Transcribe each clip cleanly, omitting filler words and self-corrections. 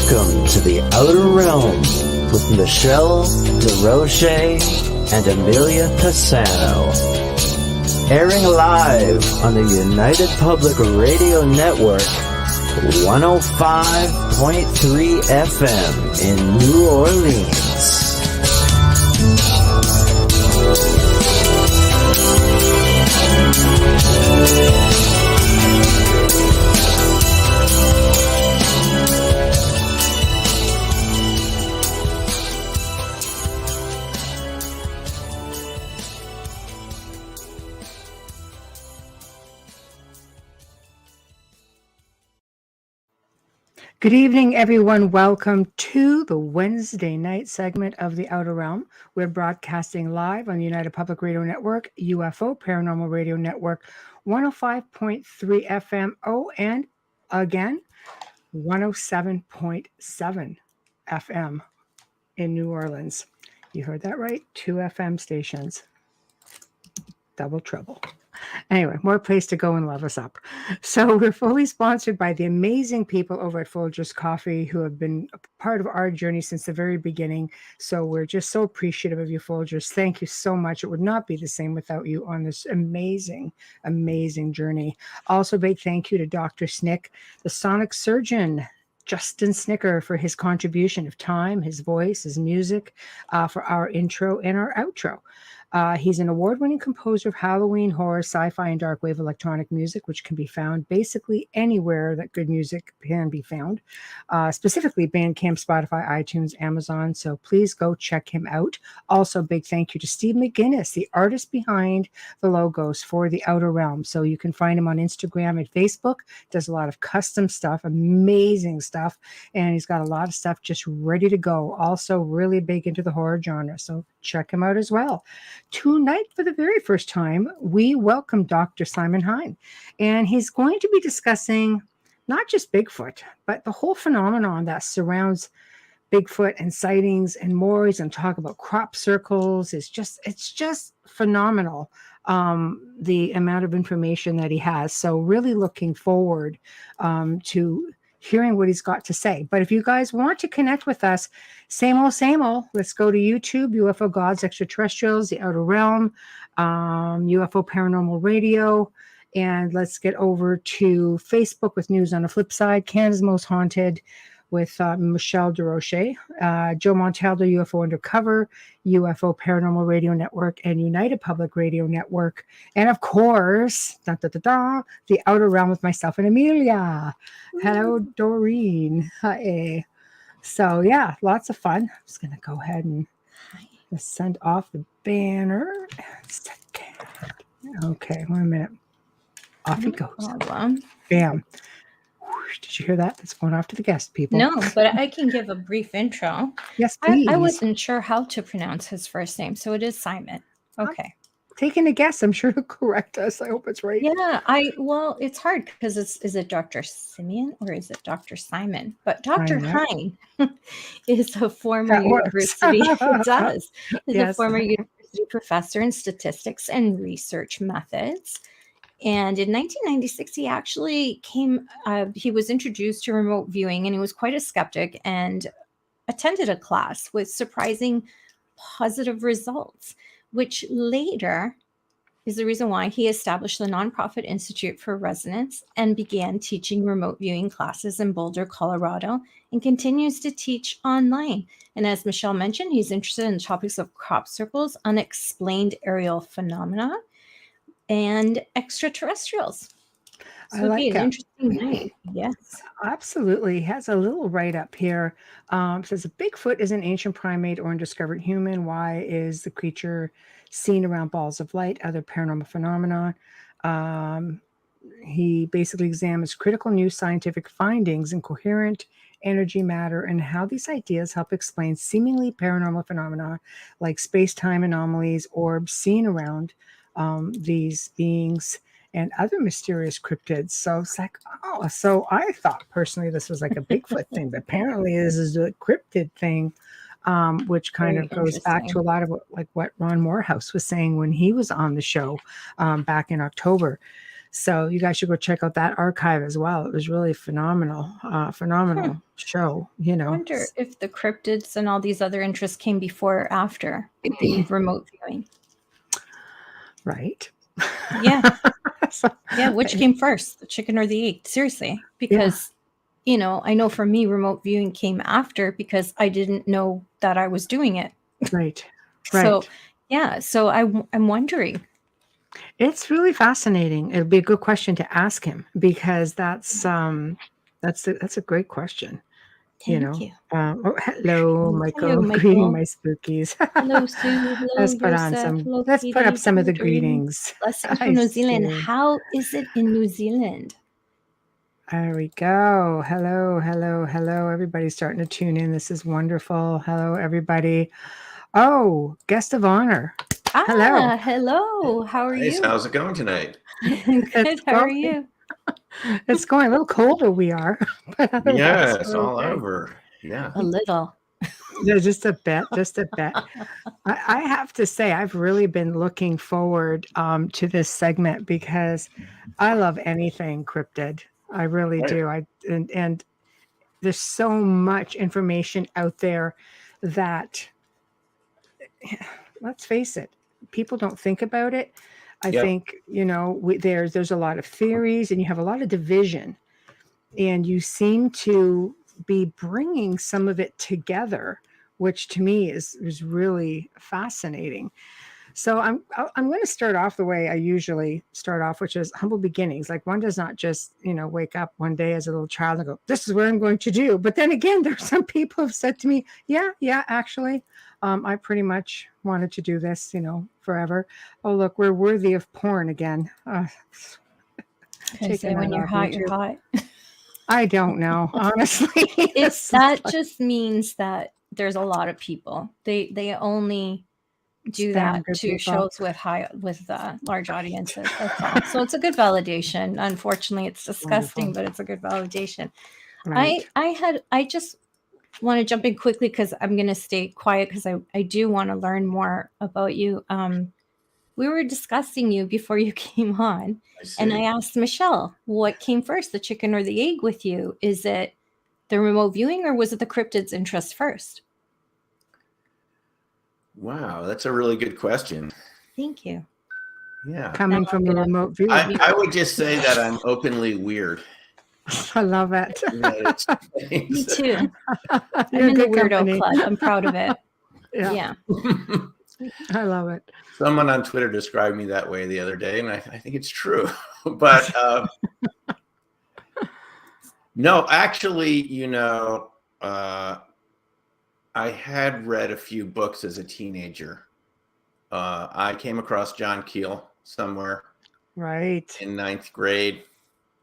Welcome to the Outer Realm with Michelle DeRoche and Amelia Pisano. Airing live on the United Public Radio Network, 105.3 FM in New Orleans. Good evening, everyone. Welcome to the Wednesday night segment of The Outer Realm. We're broadcasting live on the United Public Radio Network, UFO Paranormal Radio Network, 105.3 FM. Oh, and again, 107.7 FM in New Orleans. You heard that right? 2 FM stations. Double trouble. Anyway, more place to go and love us up. So we're fully sponsored by the amazing people over at Folgers Coffee who have been a part of our journey since the very beginning. So we're just so appreciative of you, Folgers. Thank you so much. It would not be the same without you on this amazing, amazing journey. Also, big thank you to Dr. Snick, the sonic surgeon, Justin Snicker, for his contribution of time, his voice, his music, for our intro and our outro. He's an award-winning composer of Halloween, horror, sci-fi, and dark wave electronic music, which can be found basically anywhere that good music can be found, specifically Bandcamp, Spotify, iTunes, Amazon. So please go check him out. Also, big thank you to Steve McGinnis, the artist behind the logos for The Outer Realm. So you can find him on Instagram and Facebook. Does a lot of custom stuff, amazing stuff, and he's got a lot of stuff just ready to go. Also, really big into the horror genre, so check him out as well. Tonight, for the very first time, we welcome Dr. Simeon Hein, and he's going to be discussing not just Bigfoot, but the whole phenomenon that surrounds Bigfoot and sightings and more. He's going to talk about crop circles. It's just phenomenal, the amount of information that he has. So really looking forward to hearing what he's got to say. But if you guys want to connect with us, same old, let's go to YouTube, UFO Gods, Extraterrestrials, The Outer Realm, UFO Paranormal Radio, and let's get over to Facebook with News on the Flip Side, Canada's Most Haunted with Michelle DeRoche, Joe Montaldo, UFO Undercover, UFO Paranormal Radio Network, and United Public Radio Network. And of course, The Outer Realm with myself and Amelia. Hello, Doreen. Hi. So yeah, lots of fun. I'm just going to go ahead and send off the banner. Okay, 1 minute. Off he goes. Bam. Did you hear that? That's going off to the guest people. No, but I can give a brief intro. Yes, please. I wasn't sure how to pronounce his first name, so it is Simon. Okay. Taking a guess. I'm sure he'll correct us. I hope it's right. Yeah, well, it's hard because is it Dr. Simeon or is it Dr. Simon? But Dr. Hein is a former university. It does. He's a former university professor in statistics and research methods. And in 1996, he actually he was introduced to remote viewing, and he was quite a skeptic and attended a class with surprising positive results, which later is the reason why he established the nonprofit Institute for Resonance and began teaching remote viewing classes in Boulder, Colorado, and continues to teach online. And as Michelle mentioned, he's interested in topics of crop circles, unexplained aerial phenomena, and extraterrestrials. So it would be an interesting night. Yes. Absolutely. He has a little write-up here. Says a Bigfoot is an ancient primate or undiscovered human. Why is the creature seen around balls of light, other paranormal phenomena? He basically examines critical new scientific findings in coherent energy, matter, and how these ideas help explain seemingly paranormal phenomena like space-time anomalies, orbs seen around these beings, and other mysterious cryptids. So it's like, so I thought personally this was like a Bigfoot thing, but apparently this is a cryptid thing, which kind of goes back to a lot of what Ron Morehouse was saying when he was on the show back in October. So you guys should go check out that archive as well. It was really phenomenal show, I wonder if the cryptids and all these other interests came before or after the remote viewing. Right. Yeah. Yeah, which came first, the chicken or the egg? Seriously, because I know for me, remote viewing came after because I didn't know that I was doing it. Right. So, so I'm wondering. It's really fascinating. It'll be a good question to ask him because that's a great question. Thank you. Hello, Michael. Greeting my spookies. Hello, Sue. Hello, Let's put up some of the greetings. Blessings from New Zealand. Sue. How is it in New Zealand? There we go. Hello. Everybody's starting to tune in. This is wonderful. Hello, everybody. Oh, guest of honor. Hello. How are you? How's it going tonight? Good. How are you? It's going a little colder. We are. Yeah, it's all over. Yeah. A little. Yeah, just a bit. I have to say, I've really been looking forward to this segment because I love anything cryptid. I really do. And there's so much information out there that, let's face it, people don't think about it. I think, there's a lot of theories and you have a lot of division, and you seem to be bringing some of it together, which to me is really fascinating. So I'm going to start off the way I usually start off, which is humble beginnings. Like, one does not just, wake up one day as a little child and go, this is what I'm going to do. But then again, there's some people who have said to me, yeah, actually, I pretty much wanted to do this, forever. Oh, look, we're worthy of porn again. Say when you're hot, you're hot. I don't know, honestly. That just means that there's a lot of people. They only do that to shows with large audiences. That's all. So it's a good validation. Unfortunately, it's disgusting, but it's a good validation. Right. I just want to jump in quickly because I'm going to stay quiet because I do want to learn more about you. We were discussing you before you came on, and I asked Michelle, what came first, the chicken or the egg with you? Is it the remote viewing or was it the cryptids' interest first? Wow, that's a really good question. Thank you. Yeah. Coming from the remote viewing. I would just say that I'm openly weird. I love it. Me too. I'm in the weirdo club. I'm proud of it. Yeah. I love it. Someone on Twitter described me that way the other day, and I think it's true. But no, actually, I had read a few books as a teenager. I came across John Keel somewhere. Right. In 9th grade.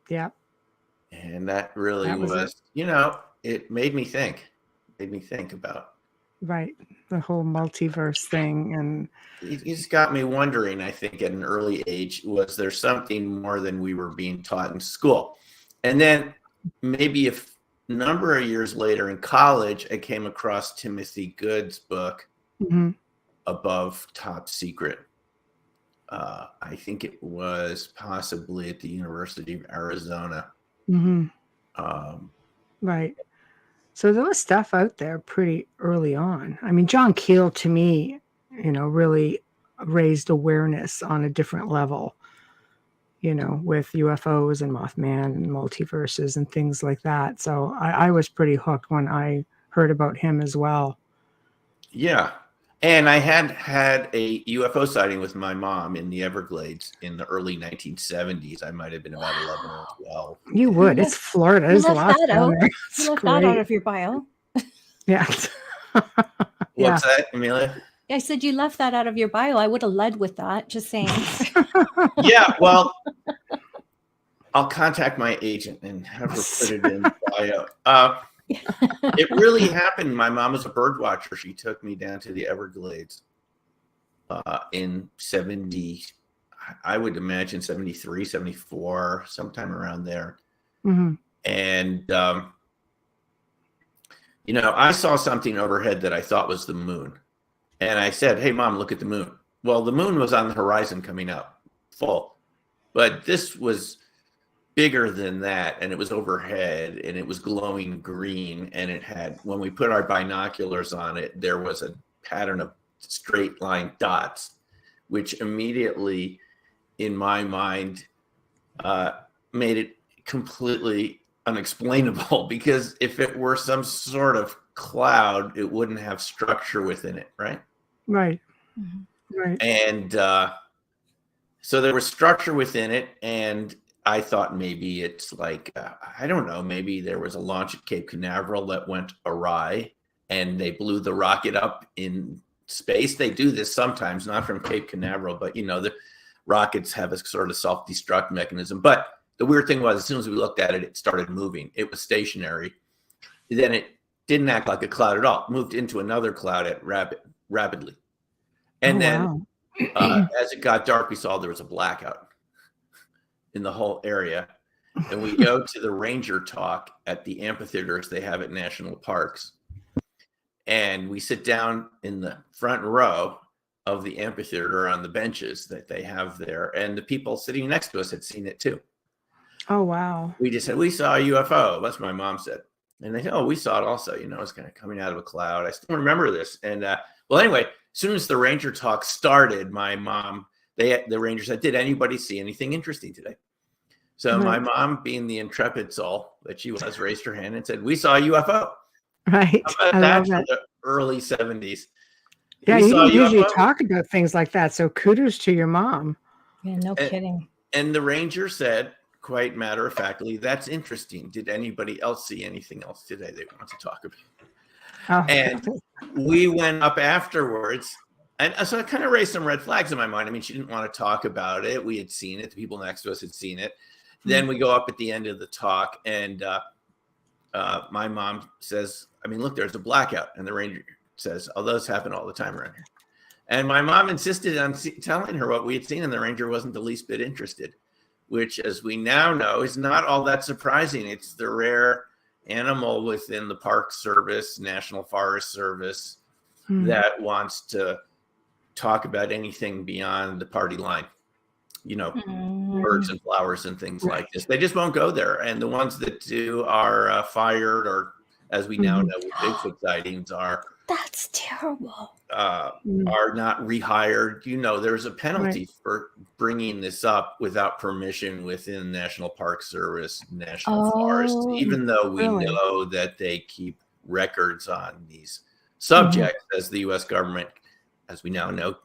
Yeah. And that really was it made me think. About. Right. The whole multiverse thing. And it's got me wondering, I think, at an early age, was there something more than we were being taught in school? And then maybe a number of years later in college, I came across Timothy Good's book, Above Top Secret. I think it was possibly at the University of Arizona. Right. So there was stuff out there pretty early on. I mean, John Keel, to me, really raised awareness on a different level, with UFOs and Mothman and multiverses and things like that. So I was pretty hooked when I heard about him as well. Yeah. And I had a UFO sighting with my mom in the Everglades in the early 1970s. I might have been about 11 or 12. You would. It's Florida. There's a lot you left that out of your bio. Yeah. What's that, Amelia? I said you left that out of your bio. I would have led with that. Just saying. Yeah, well, I'll contact my agent and have her put it in the bio. It really happened. My mom was a bird watcher. She took me down to the Everglades in 70, I would imagine 73, 74, sometime around there. And, I saw something overhead that I thought was the moon. And I said, hey, Mom, look at the moon. Well, the moon was on the horizon coming up full. but this was bigger than that, and it was overhead, and it was glowing green, and it had, when we put our binoculars on it, there was a pattern of straight line dots, which immediately in my mind made it completely unexplainable, because if it were some sort of cloud, it wouldn't have structure within it, right? Right. And so there was structure within it, and I thought maybe it's like, I don't know, maybe there was a launch at Cape Canaveral that went awry and they blew the rocket up in space. They do this sometimes, not from Cape Canaveral, but the rockets have a sort of self-destruct mechanism. But the weird thing was, as soon as we looked at it, it started moving. It was stationary. Then it didn't act like a cloud at all. It moved into another cloud at rapidly. And then as it got dark, we saw there was a blackout in the whole area. And we go to the ranger talk at the amphitheaters they have at national parks. And we sit down in the front row of the amphitheater on the benches that they have there. And the people sitting next to us had seen it too. Oh, wow. We just said, we saw a UFO. That's what my mom said. And they said, oh, we saw it also. It's kind of coming out of a cloud. I still remember this. And well, anyway, as soon as the ranger talk started, my mom, the ranger said, did anybody see anything interesting today? So my mom, being the intrepid soul that she was, raised her hand and said, we saw a UFO. Right. That's from the early 70s. Yeah, you don't usually talk about things like that. So kudos to your mom. Yeah, no kidding. And the ranger said, quite matter-of-factly, that's interesting. Did anybody else see anything else today they want to talk about? Oh. And we went up afterwards. And so it kind of raised some red flags in my mind. I mean, she didn't want to talk about it. We had seen it. The people next to us had seen it. Then we go up at the end of the talk, and my mom says, I mean, look, there's a blackout. And the ranger says, oh, those happen all the time around here. And my mom insisted on telling her what we had seen, and the ranger wasn't the least bit interested, which, as we now know, is not all that surprising. It's the rare animal within the Park Service, National Forest Service, that wants to talk about anything beyond the party line. Birds and flowers and things like this. They just won't go there. And the ones that do are fired, or, as we now know with Bigfoot sightings, that's terrible. Are not rehired. There's a penalty for bringing this up without permission within National Park Service, National Forest, even though we know that they keep records on these subjects, as the U.S. government, as we now know,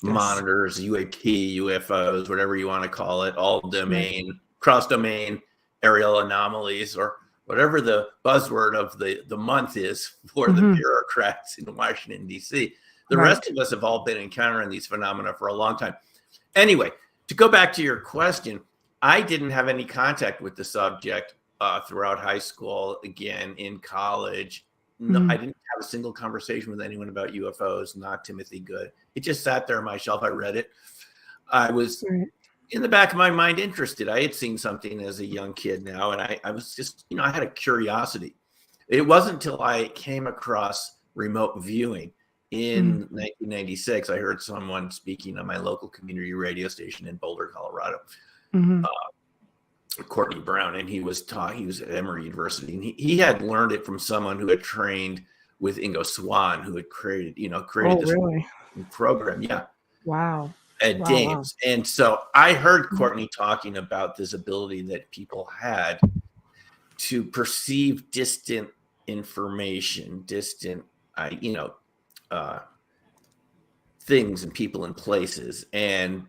monitors UAP, UFOs, whatever you want to call it, all domain, cross-domain, aerial anomalies, or whatever the buzzword of the month is for the bureaucrats in Washington, D.C. The rest of us have all been encountering these phenomena for a long time. Anyway, to go back to your question, I didn't have any contact with the subject throughout high school. Again, in college, no, I didn't have a single conversation with anyone about UFOs, not Timothy Good. It just sat there on my shelf. I read it. I was in the back of my mind interested. I had seen something as a young kid now, and I was just, I had a curiosity. It wasn't until I came across remote viewing in 1996. I heard someone speaking on my local community radio station in Boulder, Colorado, Courtney Brown, and he was at Emory University, and he had learned it from someone who had trained with Ingo Swann, who had created this program. Yeah. Wow. At Dames. Wow. And so I heard Courtney talking about this ability that people had to perceive distant information, things and people and places. And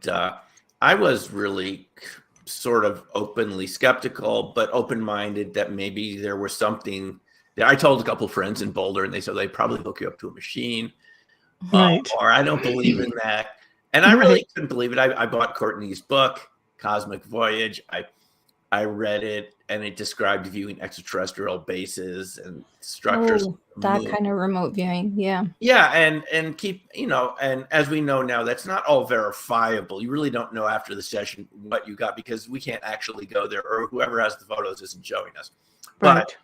I was really sort of openly skeptical, but open-minded that maybe there was something that I told a couple of friends in Boulder, and they said they'd probably hook you up to a machine, or I don't believe in that. And I really couldn't believe it. I bought Courtney's book, Cosmic Voyage. I read it, and it described viewing extraterrestrial bases and structures. That kind of remote viewing, yeah. Yeah, and keep, and as we know now, that's not all verifiable. You really don't know after the session what you got, because we can't actually go there, or whoever has the photos isn't showing us. But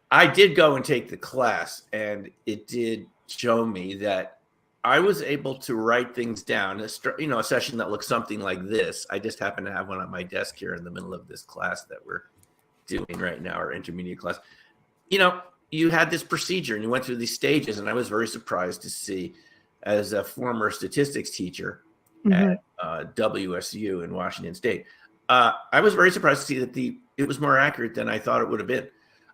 I did go and take the class, and it did show me that I was able to write things down. A session that looks something like this. I just happen to have one on my desk here in the middle of this class that we're doing right now, our intermediate class. You had this procedure and you went through these stages, and I was very surprised to see, as a former statistics teacher at WSU in Washington State, I was very surprised to see that it was more accurate than I thought it would have been.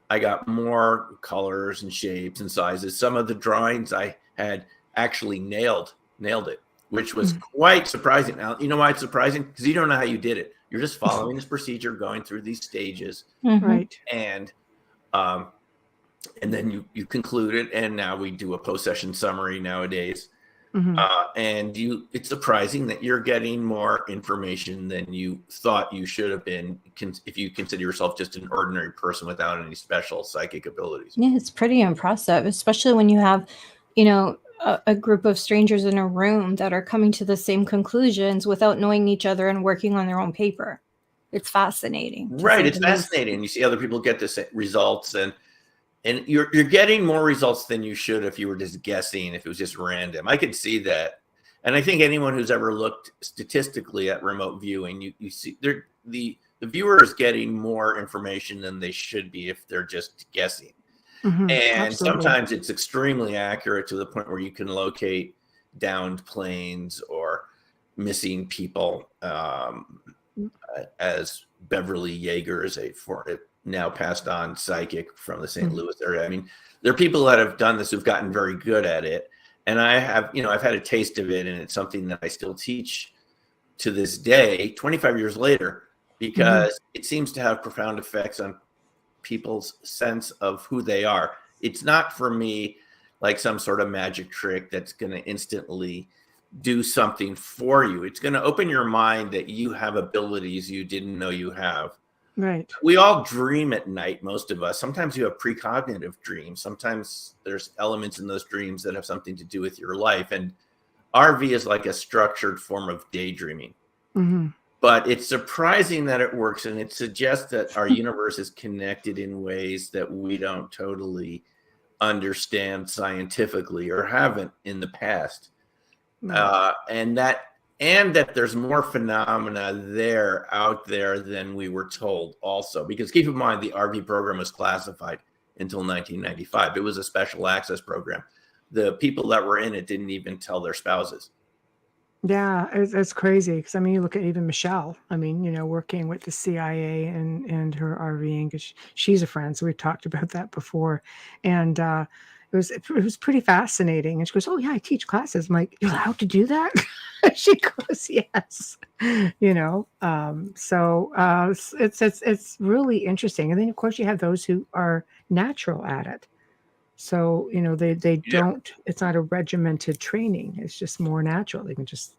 I got more colors and shapes and sizes. Some of the drawings I had actually nailed it, which was quite surprising. Now, you know why it's surprising? Because you don't know how you did it. You're just following this procedure, going through these stages, right? And then you conclude it, and now we do a post-session summary nowadays. And it's surprising that you're getting more information than you thought you should have been, if you consider yourself just an ordinary person without any special psychic abilities. Yeah, it's pretty impressive, especially when you have, a group of strangers in a room that are coming to the same conclusions without knowing each other and working on their own paper. It's fascinating. Right. It's fascinating. You see other people get the same results, and you're getting more results than you should if you were just guessing, if it was just random. I could see that. And I think anyone who's ever looked statistically at remote viewing, you see the viewer is getting more information than they should be if they're just guessing. And Absolutely. Sometimes it's extremely accurate to the point where you can locate downed planes or missing people, as Beverly Yeager is a now passed on psychic from the St. Louis area. I mean, there are people that have done this who've gotten very good at it. And I have, I've had a taste of it, and it's something that I still teach to this day, 25 years later, because it seems to have profound effects on people's sense of who they are. It's not for me like some sort of magic trick that's going to instantly do something for you. It's going to open your mind that you have abilities you didn't know you have. Right. We all dream at night, most of us. Sometimes you have precognitive dreams. Sometimes there's elements in those dreams that have something to do with your life. And RV is like a structured form of daydreaming. But it's surprising that it works, and it suggests that our universe is connected in ways that we don't totally understand scientifically or haven't in the past. And that there's more phenomena out there than we were told also. Because keep in mind, the RV program was classified until 1995. It was a special access program. The people that were in it didn't even tell their spouses. Yeah, it's crazy. Because, I mean, you look at even Michelle, working with the CIA and her RVing, because she's a friend. So we talked about that before. And it was pretty fascinating. And she goes, "Oh, yeah, I teach classes." I'm like, "You're allowed to do that?" She goes, "Yes." So it's really interesting. And then, of course, you have those who are natural at it. So, they don't, it's not a regimented training. It's just more natural. They can just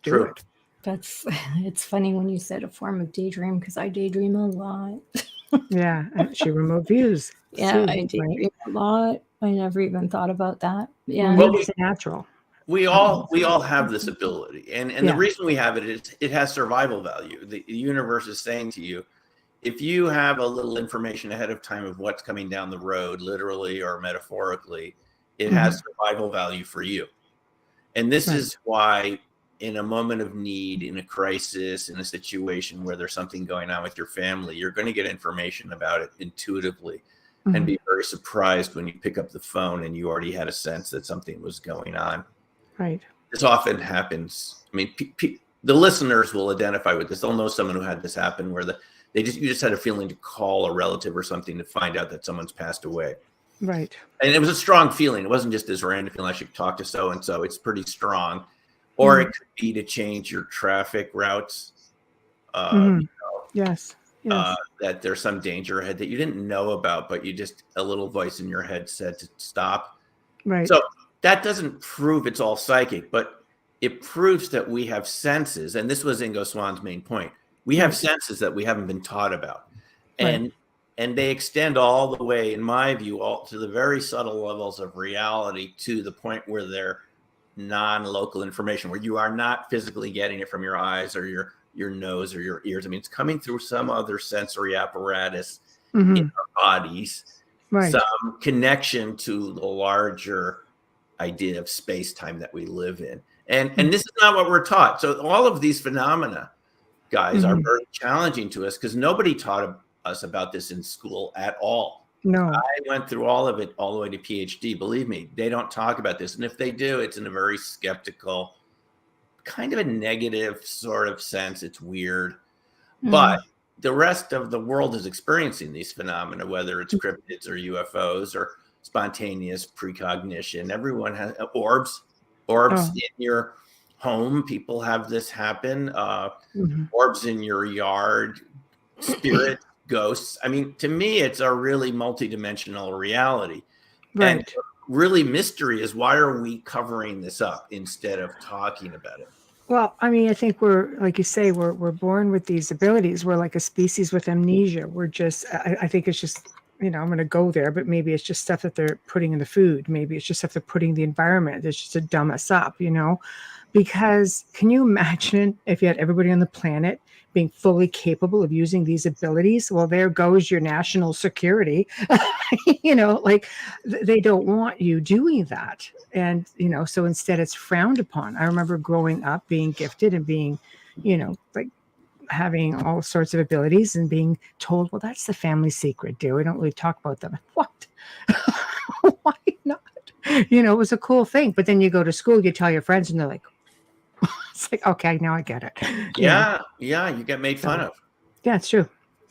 do it. It's funny when you said a form of daydream, because I daydream a lot. Yeah. And she remote views. Yeah, I daydream a lot. I never even thought about that. Yeah. Well, it's natural. We all have this ability. And the reason we have it is it has survival value. The universe is saying to you, if you have a little information ahead of time of what's coming down the road, literally or metaphorically, it has survival value for you. And this is why, in a moment of need, in a crisis, in a situation where there's something going on with your family, you're going to get information about it intuitively and be very surprised when you pick up the phone and you already had a sense that something was going on. Right. This often happens. I mean, the listeners will identify with this. They'll know someone who had this happen where you just had a feeling to call a relative or something to find out that someone's passed away. Right. And it was a strong feeling. It wasn't just this random feeling I should talk to so-and-so. It's pretty strong. Or it could be to change your traffic routes. Yes. That there's some danger ahead that you didn't know about, but a little voice in your head said to stop. Right. So that doesn't prove it's all psychic, but it proves that we have senses. And this was Ingo Swann's main point. We have senses that we haven't been taught about. And they extend all the way, in my view, all to the very subtle levels of reality, to the point where they're non-local information, where you are not physically getting it from your eyes or your nose or your ears. I mean, it's coming through some other sensory apparatus in our bodies, some connection to the larger idea of space-time that we live in. And this is not what we're taught. So all of these phenomena, guys, are very challenging to us because nobody taught us about this in school at all. No. I went through all of it all the way to PhD. Believe me, they don't talk about this. And if they do, it's in a very skeptical, kind of a negative sort of sense. It's weird. But the rest of the world is experiencing these phenomena, whether it's cryptids or UFOs or spontaneous precognition. Everyone has orbs in your home. People have this happen. Orbs in your yard, spirit, ghosts. I mean, to me, it's a really multidimensional reality. Right. And really mystery is, why are we covering this up instead of talking about it? Well, I mean, I think we're, like you say, we're born with these abilities. We're like a species with amnesia. We're just, I think it's just, I'm going to go there, but maybe it's just stuff that they're putting in the food. Maybe it's just stuff they're putting in the environment. It's just to dumb us up, because can you imagine if you had everybody on the planet being fully capable of using these abilities? Well, there goes your national security. Like they don't want you doing that. And, so instead it's frowned upon. I remember growing up being gifted and being, like having all sorts of abilities and being told, well, that's the family secret, dear. We don't really talk about them. What? Why not? It was a cool thing. But then you go to school, you tell your friends and they're like, it's like, okay, now I get it. Yeah, you get made fun of. Yeah, it's true.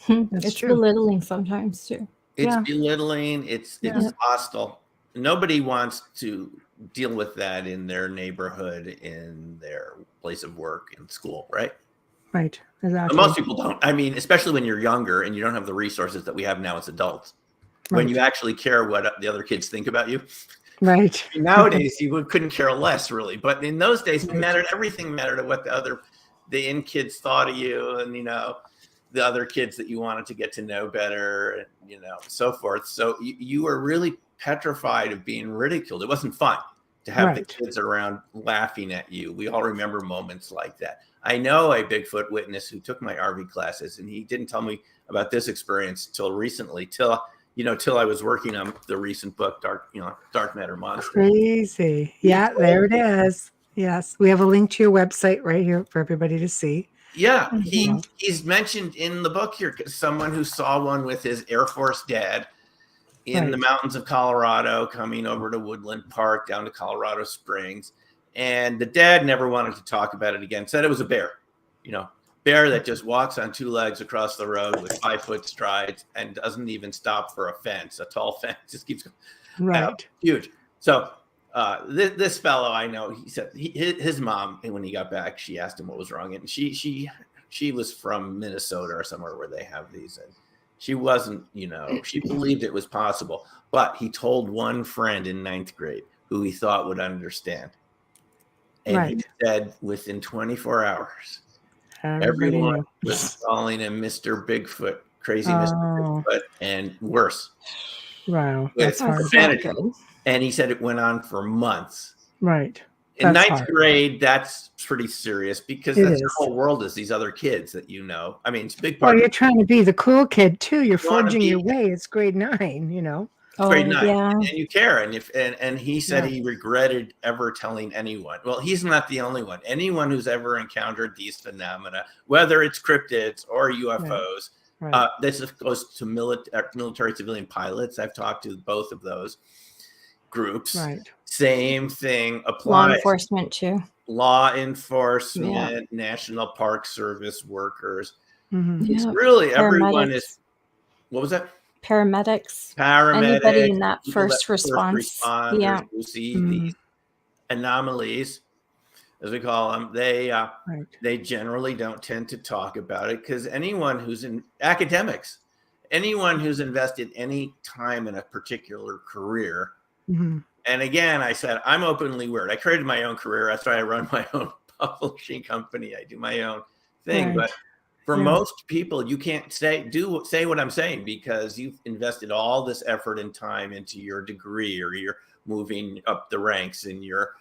It's true. Belittling sometimes too. It's belittling. It's hostile. Nobody wants to deal with that in their neighborhood, in their place of work, in school, right? Right. Exactly. But most people don't. I mean, especially when you're younger and you don't have the resources that we have now as adults. When you actually care what the other kids think about you. Right. Nowadays, you couldn't care less, really. But in those days, it mattered. Everything mattered. What the in kids thought of you, and the other kids that you wanted to get to know better, and so forth. So you were really petrified of being ridiculed. It wasn't fun to have the kids around laughing at you. We all remember moments like that. I know a Bigfoot witness who took my RV classes, and he didn't tell me about this experience till recently, till I was working on the recent book, Dark Matter Monster. Crazy. Yeah, there it is. Yes. We have a link to your website right here for everybody to see. Yeah. He's mentioned in the book here, someone who saw one with his Air Force dad in the mountains of Colorado, coming over to Woodland Park, down to Colorado Springs. And the dad never wanted to talk about it again. Said it was a bear, bear that just walks on two legs across the road with 5-foot strides and doesn't even stop for a fence, a tall fence, just keeps going. Right. Huge. So this fellow, I know, he said his mom, when he got back, she asked him what was wrong. And she was from Minnesota or somewhere where they have these. And she wasn't, she believed it was possible. But he told one friend in 9th grade who he thought would understand. And he said within 24 hours, everyone was calling him Mr. Bigfoot, crazy Mr. Bigfoot, and worse. Wow. That's hard. And he said it went on for months. Right. In 9th grade, that's pretty serious because that's your whole world is these other kids that I mean, it's a big part. Well, you're trying to be the cool kid too. You're forging your way. It's grade 9, Grade 9, and you care. And he said he regretted ever telling anyone. Well, he's not the only one. Anyone who's ever encountered these phenomena, whether it's cryptids or UFOs, this goes to military civilian pilots. I've talked to both of those groups. Right. Same thing applies. Law enforcement too. Law enforcement, National Park Service workers. It's Yeah. really everyone is. What was that? Paramedics. Anybody in that first response. Yeah. Who see these anomalies, as we call them, they generally don't tend to talk about it because anyone who's in academics, anyone who's invested any time in a particular career. And again, I said, I'm openly weird. I created my own career. That's why I run my own publishing company. I do my own thing. But for most people, you can't say what I'm saying because you've invested all this effort and time into your degree or you're moving up the ranks in your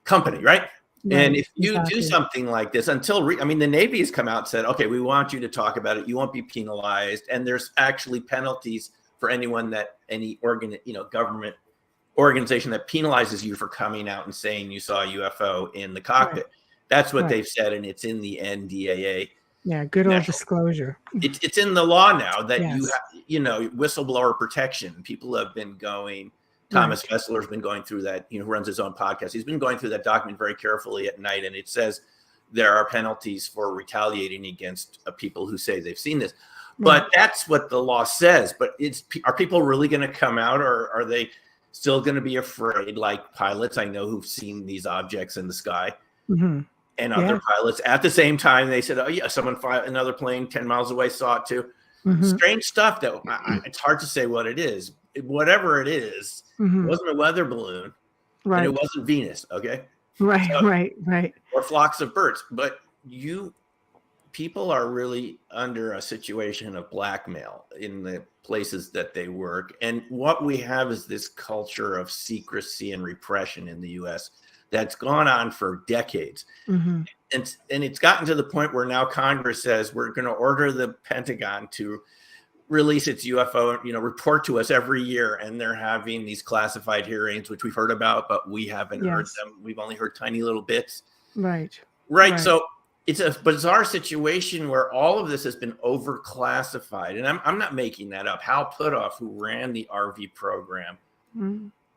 company, right? And if you do something like this the Navy has come out and said, okay, we want you to talk about it. You won't be penalized. And there's actually penalties for anyone any government organization that penalizes you for coming out and saying you saw a UFO in the cockpit. Right. That's what they've said, and it's in the NDAA. Yeah, good old disclosure. It's in the law now that you have, whistleblower protection. People have been going. Thomas Fessler's been going through that. Who runs his own podcast. He's been going through that document very carefully at night, and it says there are penalties for retaliating against people who say they've seen this. But that's what the law says. But are people really going to come out, or are they still going to be afraid? Like pilots I know who've seen these objects in the sky, and other pilots at the same time, they said, "Oh yeah, another plane 10 miles away saw it too." Strange stuff. Though it's hard to say what it is. Whatever it is, it wasn't a weather balloon, and it wasn't Venus. Okay, right. Or flocks of birds, but people are really under a situation of blackmail in the places that they work. And what we have is this culture of secrecy and repression in the US that's gone on for decades. And it's gotten to the point where now Congress says we're going to order the Pentagon to release its UFO, report to us every year. And they're having these classified hearings, which we've heard about, but we haven't heard them. We've only heard tiny little bits. Right. So it's a bizarre situation where all of this has been overclassified. And I'm not making that up. Hal Puthoff, who ran the RV program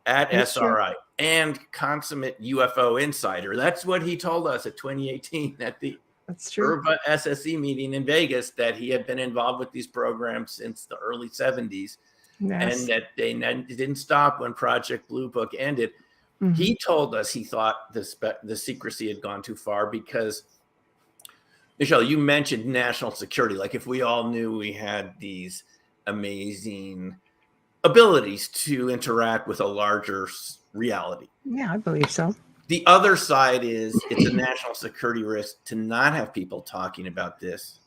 at SRI and consummate UFO insider, that's what he told us at 2018 at the URBA SSE meeting in Vegas, that he had been involved with these programs since the early 70s and that they didn't stop when Project Blue Book ended. He told us he thought the secrecy had gone too far because, Michelle, you mentioned national security. Like if we all knew we had these amazing abilities to interact with a larger reality. Yeah, I believe so. The other side is it's a national security risk to not have people talking about this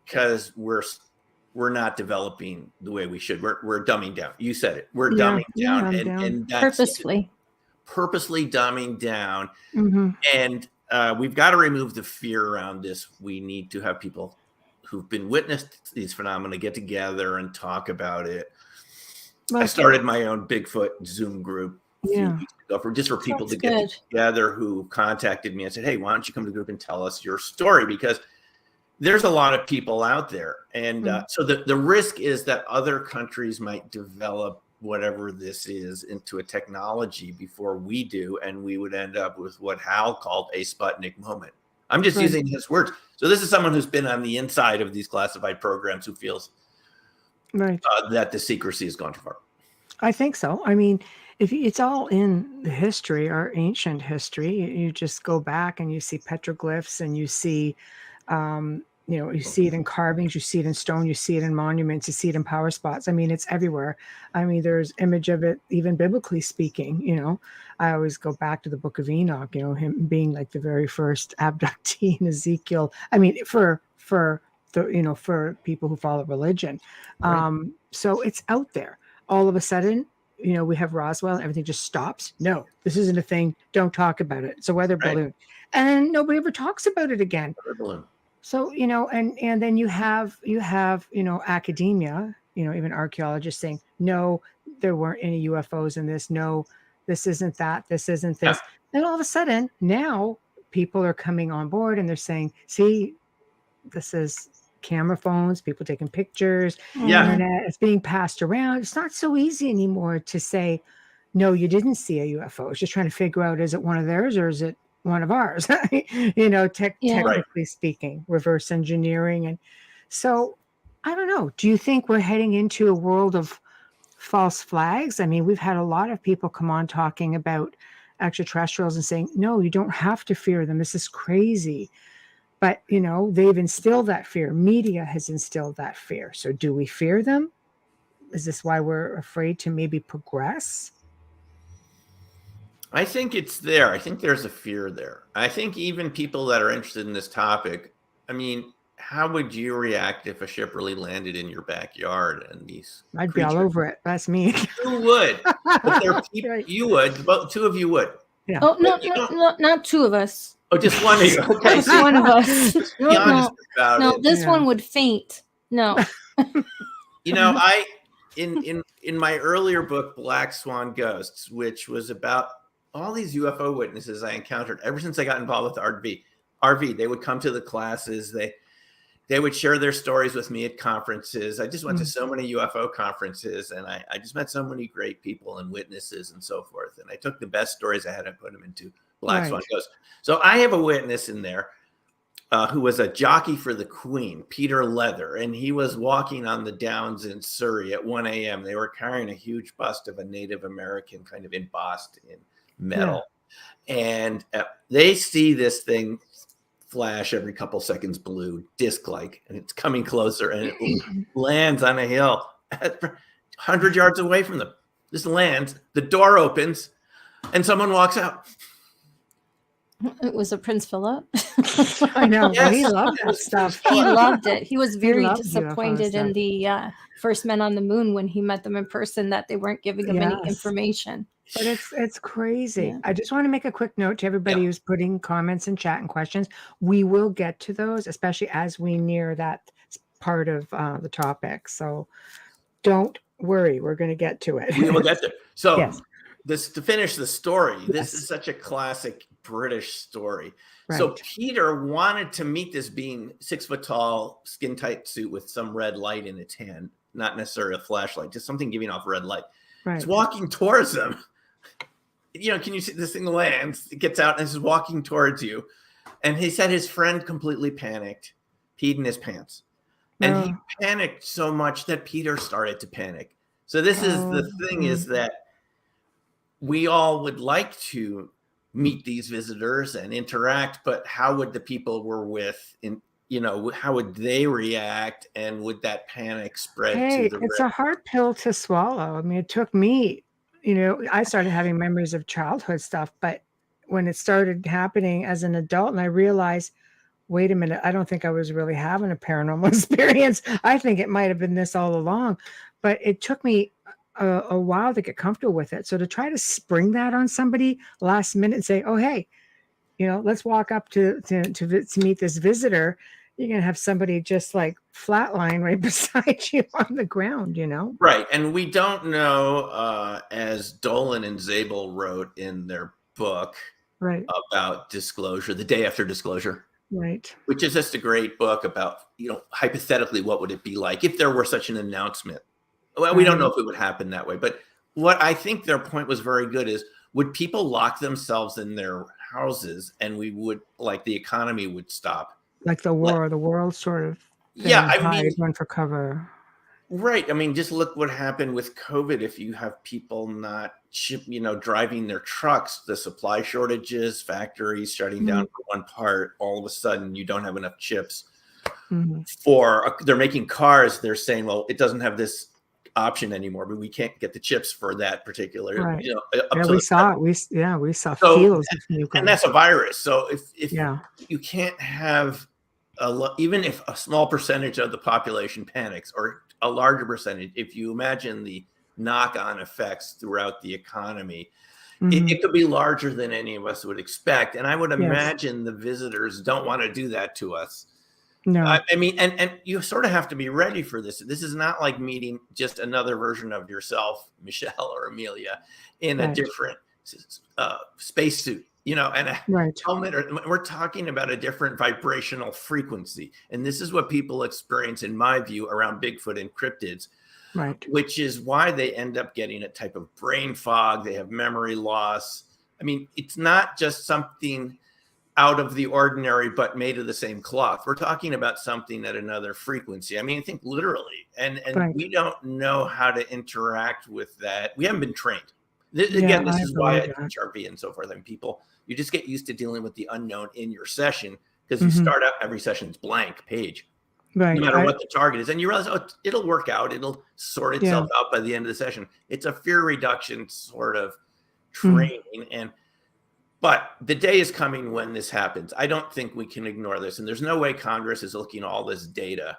because we're not developing the way we should. We're dumbing down. You said it. We're dumbing down, and that's purposely dumbing down. And we've got to remove the fear around this. We need to have people who've been witnessed these phenomena get together and talk about it. I started my own Bigfoot Zoom group a few weeks ago for people to get together who contacted me and said, "Hey, why don't you come to the group and tell us your story?" Because there's a lot of people out there. And so the risk is that other countries might develop whatever this is into a technology before we do, and we would end up with what Hal called a Sputnik moment. I'm just using his words. So this is someone who's been on the inside of these classified programs who feels that the secrecy has gone too far. I think so. I mean, it's all in the history, our ancient history. You just go back and you see petroglyphs, and you see you see it in carvings, you see it in stone, you see it in monuments, you see it in power spots. I mean, it's everywhere. I mean, there's image of it, even biblically speaking. I always go back to the Book of Enoch, him being like the very first abductee in Ezekiel. I mean, for people who follow religion. So it's out there. All of a sudden, we have Roswell and everything just stops. No, this isn't a thing. Don't talk about it. It's a weather balloon. And nobody ever talks about it again. So, and then you have, academia, even archaeologists saying, no, there weren't any UFOs in this. No, this isn't that. This isn't this. And all of a sudden now people are coming on board and they're saying, see, this is camera phones, people taking pictures, internet, it's being passed around. It's not so easy anymore to say, no, you didn't see a UFO. It's just trying to figure out, is it one of theirs or is it one of ours? Technically speaking, reverse engineering. And so I don't know. Do you think we're heading into a world of false flags? I mean, we've had a lot of people come on talking about extraterrestrials and saying, no, you don't have to fear them. This is crazy. But, they've instilled that fear. Media has instilled that fear. So do we fear them? Is this why we're afraid to maybe progress? I think it's there. I think there's a fear there. I think even people that are interested in this topic, I mean, how would you react if a ship really landed in your backyard and these I'd be all over it. That's me. You would. But there are people, you would. But two of you would. Yeah. Oh, no, not two of us. Oh, just one of you. Okay. Just one of us. Be honest about it. This one would faint. No. in my earlier book, Black Swan Ghosts, which was about all these UFO witnesses I encountered ever since I got involved with RV, they would come to the classes. They would share their stories with me at conferences. I just went to so many UFO conferences, and I just met so many great people and witnesses and so forth. And I took the best stories I had and put them into Black Swan Ghosts. So I have a witness in there who was a jockey for the Queen, Peter Leather, and he was walking on the downs in Surrey at 1 a.m. They were carrying a huge bust of a Native American kind of embossed in metal. Yeah. And they see this thing flash every couple seconds, blue, disc-like, and it's coming closer, and it lands on a hill 100 yards away from them. This lands, the door opens, and someone walks out. It was a Prince Philip. I know. Yes. He loved that stuff. He loved it. He was very disappointed in the first men on the moon when he met them in person that they weren't giving him any information. But it's crazy. Yeah. I just want to make a quick note to everybody who's putting comments in chat and questions. We will get to those, especially as we near that part of the topic. So don't worry. We're going to get to it. We will get there. So this to finish the story, this is such a classic British story. Right. So Peter wanted to meet this being 6 foot tall, skin tight suit with some red light in its hand, not necessarily a flashlight, just something giving off red light. Right. It's walking towards him. You know, can you see this thing lands? It gets out and is walking towards you. And he said his friend completely panicked, peed in his pants. And he panicked so much that Peter started to panic. So this is the thing is that we all would like to meet these visitors and interact, but how would the people we're with, how would they react? And would that panic spread to the It's a hard pill to swallow. I mean, it took me, I started having memories of childhood stuff, but when it started happening as an adult and I realized, wait a minute, I don't think I was really having a paranormal experience. I think it might have been this all along, but it took me a while to get comfortable with it. So to try to spring that on somebody last minute and say, oh, hey, let's walk up to meet this visitor. You're going to have somebody just like flatline right beside you on the ground, Right. And we don't know, as Dolan and Zabel wrote in their book about disclosure, the day after disclosure. Right. Which is just a great book about, hypothetically, what would it be like if there were such an announcement? Well, we don't know if it would happen that way. But what I think their point was very good is, would people lock themselves in their houses and the economy would stop? Like the war of the world sort of. Run for cover. Right. I mean, just look what happened with COVID. If you have people not driving their trucks, the supply shortages, factories shutting down for one part, all of a sudden you don't have enough chips they're making cars. They're saying, well, it doesn't have this option anymore, but we can't get the chips for that particular, we saw fields of new cars. And that's a virus. So if you can't have even if a small percentage of the population panics or a larger percentage, if you imagine the knock-on effects throughout the economy, it could be larger than any of us would expect. And I would imagine the visitors don't want to do that to us. No, I mean, and you sort of have to be ready for this. This is not like meeting just another version of yourself, Michelle or Amelia, in a different spacesuit, and a helmet. We're talking about a different vibrational frequency. And this is what people experience, in my view, around Bigfoot and cryptids, which is why they end up getting a type of brain fog. They have memory loss. I mean, it's not just something out of the ordinary, but made of the same cloth. We're talking about something at another frequency. I mean, I think literally, and we don't know how to interact with that. We haven't been trained. This is why I teach RV and so forth. I mean, you just get used to dealing with the unknown in your session, because you start out, every session's blank page, no matter what the target is. And you realize, it'll work out. It'll sort itself out by the end of the session. It's a fear reduction sort of training. But the day is coming when this happens. I don't think we can ignore this. And there's no way Congress is looking at all this data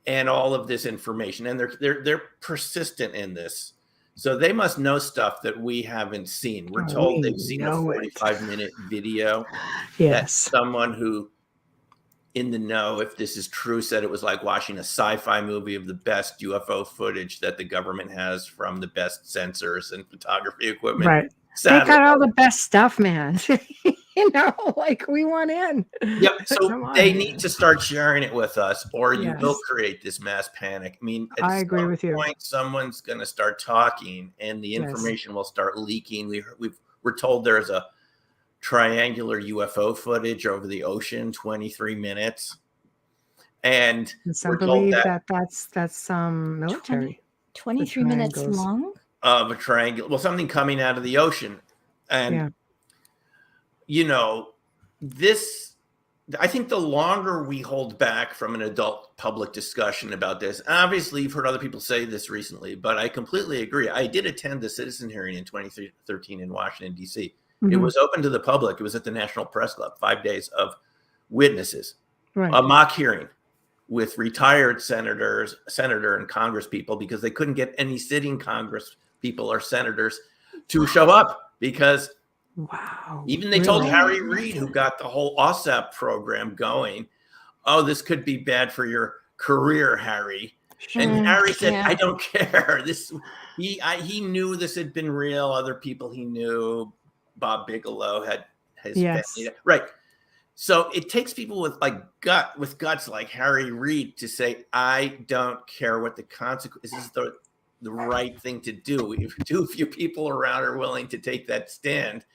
and all of this information. And they're persistent in this. So they must know stuff that we haven't seen. We're told they've seen a 45-minute video. Yes. That someone who in the know if this is true, said it was like watching a sci-fi movie of the best UFO footage that the government has from the best sensors and photography equipment. Right. They got all the best stuff, man. Like we want in. Yep. So they need to start sharing it with us, or you will create this mass panic. I mean, at I agree with you. Point, someone's going to start talking, and the information will start leaking. We're told there's a triangular UFO footage over the ocean, 23 minutes, and some believe that's military. 23 minutes long of a triangle. Well, something coming out of the ocean, and this. I think the longer we hold back from an adult public discussion about this, obviously you've heard other people say this recently, but I completely agree. I did attend the citizen hearing in 2013 in Washington, D.C. It was open to the public. It was at the National Press Club, 5 days of witnesses, a mock hearing with retired senator and Congress people, because they couldn't get any sitting Congress people or senators to show up because even they told Harry Reid, who got the whole OSAP program going, oh, this could be bad for your career, Harry. And Harry said, I don't care. He knew this had been real. Other people he knew, Bob Bigelow had his family. Right. So it takes people with guts like Harry Reid to say, I don't care what the consequences. This is the right thing to do. If too few people around are willing to take that stand.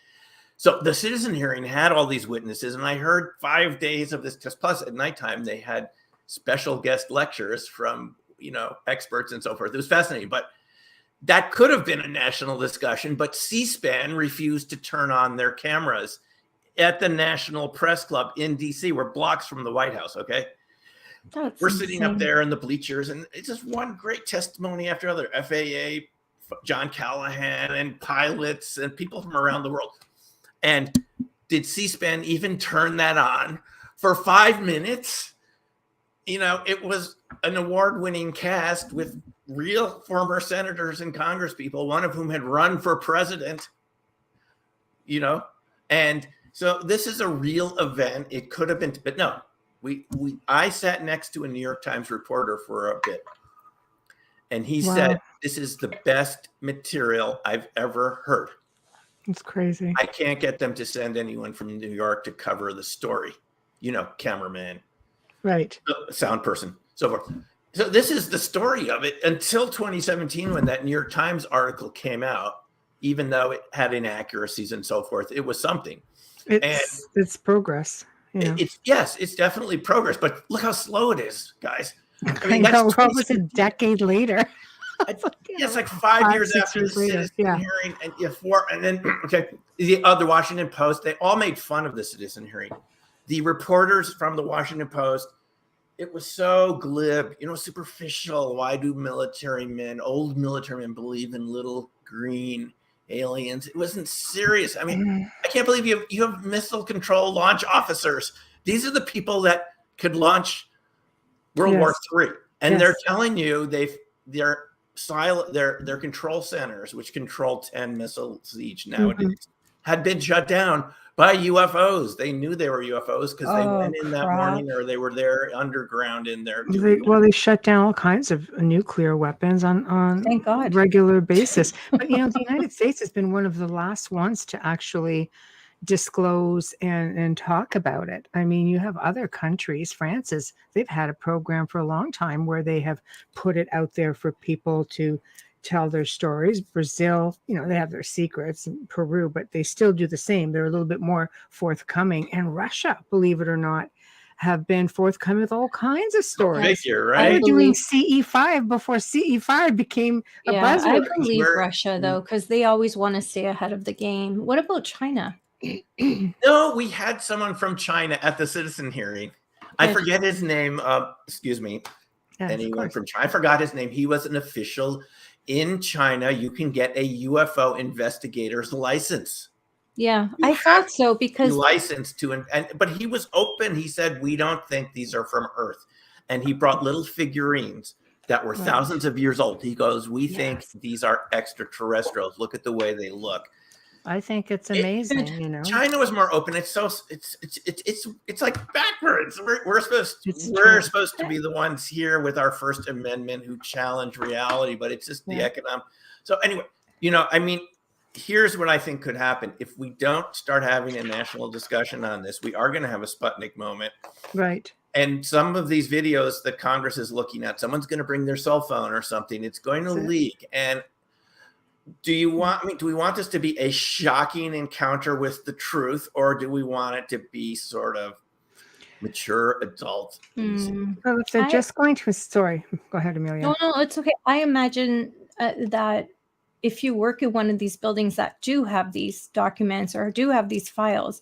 So the citizen hearing had all these witnesses, and I heard 5 days of this. Plus, at nighttime, they had special guest lectures from experts and so forth. It was fascinating, but that could have been a national discussion. But C-SPAN refused to turn on their cameras at the National Press Club in D.C. We're blocks from the White House. Okay, we're sitting up there in the bleachers, and it's just one great testimony after other. FAA, John Callahan, and pilots and people from around the world. And did C-SPAN even turn that on for 5 minutes? It was an award-winning cast with real former senators and Congress people, one of whom had run for president, and so this is a real event. It could have been, but no, I sat next to a New York Times reporter for a bit, and he said, this is the best material I've ever heard. It's crazy. I can't get them to send anyone from New York to cover the story, cameraman, sound person, so forth. So this is the story of it until 2017, when that New York Times article came out, even though it had inaccuracies and so forth, it was something. It's progress. It's definitely progress, but look how slow it is, guys. I mean, what was a decade later? It's like 5 years after the citizen hearing, and then the Washington Post, they all made fun of the citizen hearing. The reporters from the Washington Post, it was so glib, superficial. Why do old military men believe in little green aliens? It wasn't serious. I mean, I can't believe you have missile control launch officers. These are the people that could launch World War III, and they're telling you their control centers, which control 10 missiles each nowadays, had been shut down by UFOs. They knew they were UFOs because they went in that morning, or they were there underground in there. They shut down all kinds of nuclear weapons on Thank God. regular basis. But the United States has been one of the last ones to actually disclose and talk about it. I mean, you have other countries. They've had a program for a long time where they have put it out there for people to tell their stories. Brazil, they have their secrets, in Peru, but they still do the same. They're a little bit more forthcoming. And Russia, believe it or not, have been forthcoming with all kinds of stories. Figure, right? They were doing CE5 before CE5 became a buzzword. I believe Russia, though, because they always want to stay ahead of the game. What about China? No, we had someone from China at the citizen hearing. I forget his name. Excuse me. Anyone from China? I forgot his name. He was an official in China. You can get a UFO investigator's license. Yeah, I thought so, because license to, but he was open. He said, we don't think these are from Earth. And he brought little figurines that were thousands of years old. He goes, we think these are extraterrestrials. Look at the way they look. I think it's amazing. You know, China was more open. It's so it's like backwards. We're supposed to be the ones here with our First Amendment who challenge reality, but it's just the economic. So anyway, you know, I mean, here's what I think could happen if we don't start having a national discussion on this. We are going to have a Sputnik moment, right? And some of these videos that Congress is looking at, someone's going to bring their cell phone or something. It's going to leak. And do we want this to be a shocking encounter with the truth, or do we want it to be sort of mature adult? Well, if they're just going to, sorry, go ahead, Amelia. No, it's okay. I imagine that if you work in one of these buildings that do have these documents or do have these files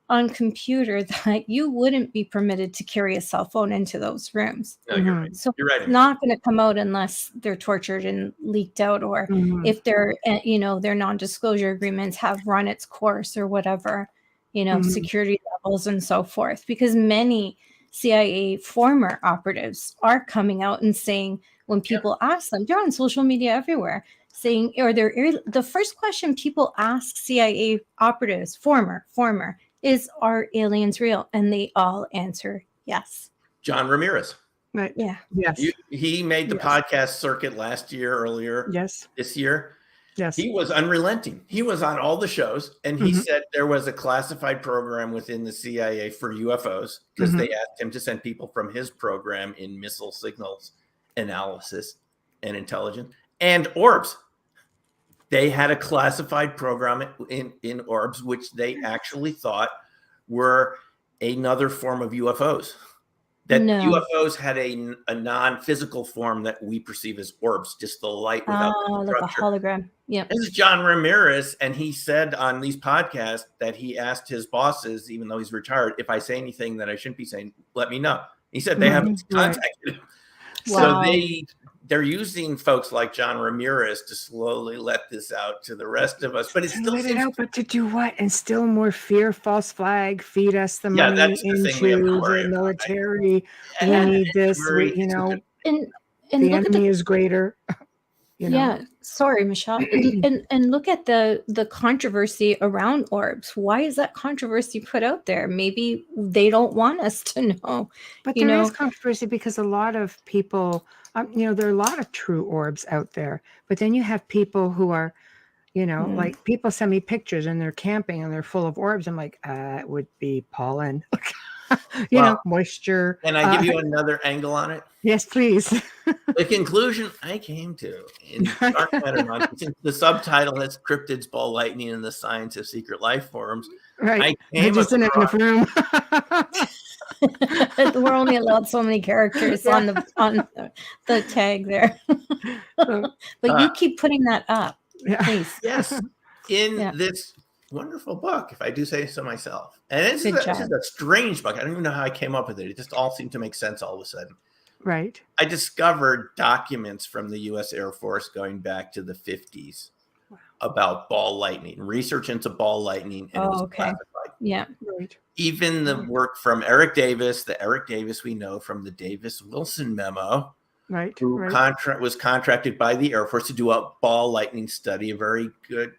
on computer, that you wouldn't be permitted to carry a cell phone into those rooms. No, you're right. So you're right. It's not going to come out unless they're tortured and leaked out, or if their non-disclosure agreements have run its course or whatever, security levels and so forth. Because many CIA former operatives are coming out and saying, when people ask them, they're on social media everywhere, saying, or the first question people ask CIA operatives, former, is, are aliens real? And they all answer yes. John Ramirez. Right. Yeah. Yes. He made the podcast circuit earlier. Yes. This year. Yes. He was unrelenting. He was on all the shows, and he said there was a classified program within the CIA for UFOs, because they asked him to send people from his program in missile signals analysis and intelligence and orbs. They had a classified program in orbs, which they actually thought were another form of UFOs. That UFOs had a non-physical form that we perceive as orbs, just the light without the like a hologram. Yeah. This is John Ramirez, and he said on these podcasts that he asked his bosses, even though he's retired, if I say anything that I shouldn't be saying, let me know. He said they haven't contacted him. Wow. So they're using folks like John Ramirez to slowly let this out to the rest of us. But it still let it out, but to do what? Instill more fear, false flag, feed us the money into the military. We need this, and the enemy is greater. Yeah, sorry, Michelle. and look at the controversy around orbs. Why is that controversy put out there? Maybe they don't want us to know. But there is controversy because a lot of people, there are a lot of true orbs out there. But then you have people who are, like people send me pictures and they're camping and they're full of orbs. I'm like, it would be pollen. Moisture. Can I give you another angle on it? Yes, please. The conclusion I came to in Dark Matter Nonsense, the subtitle has Cryptids, Ball Lightning, and the Science of Secret Life Forms. Right. I just in a room. We're only allowed so many characters on the tag there. But you keep putting that up, please. Yes. In this wonderful book, if I do say so myself. And this is a strange book. I don't even know how I came up with it. It just all seemed to make sense all of a sudden. Right. I discovered documents from the U.S. Air Force going back to the 50s about ball lightning, research into ball lightning. And it was classified. Yeah. Right. Even the work from Eric Davis, we know from the Davis-Wilson memo. Right. Who was contracted by the Air Force to do a ball lightning study, a very good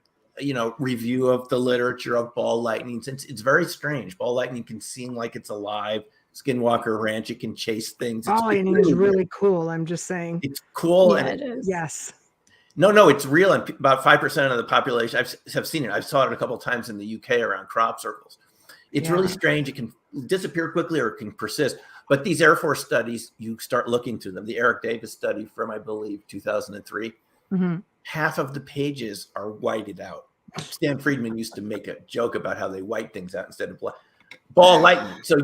review of the literature of ball lightning. Since it's very strange. Ball lightning can seem like it's alive. Skinwalker Ranch, it can chase things. Ball lightning is really cool. I'm just saying. It's cool. Yeah, and it is. Yes. No, it's real. And about 5% of the population have seen it. I saw it a couple of times in the UK around crop circles. It's really strange. It can disappear quickly or it can persist. But these Air Force studies, you start looking through them. The Eric Davis study from, I believe, 2003, half of the pages are whited out. Stan Friedman used to make a joke about how they white things out instead of black. Ball lightning. So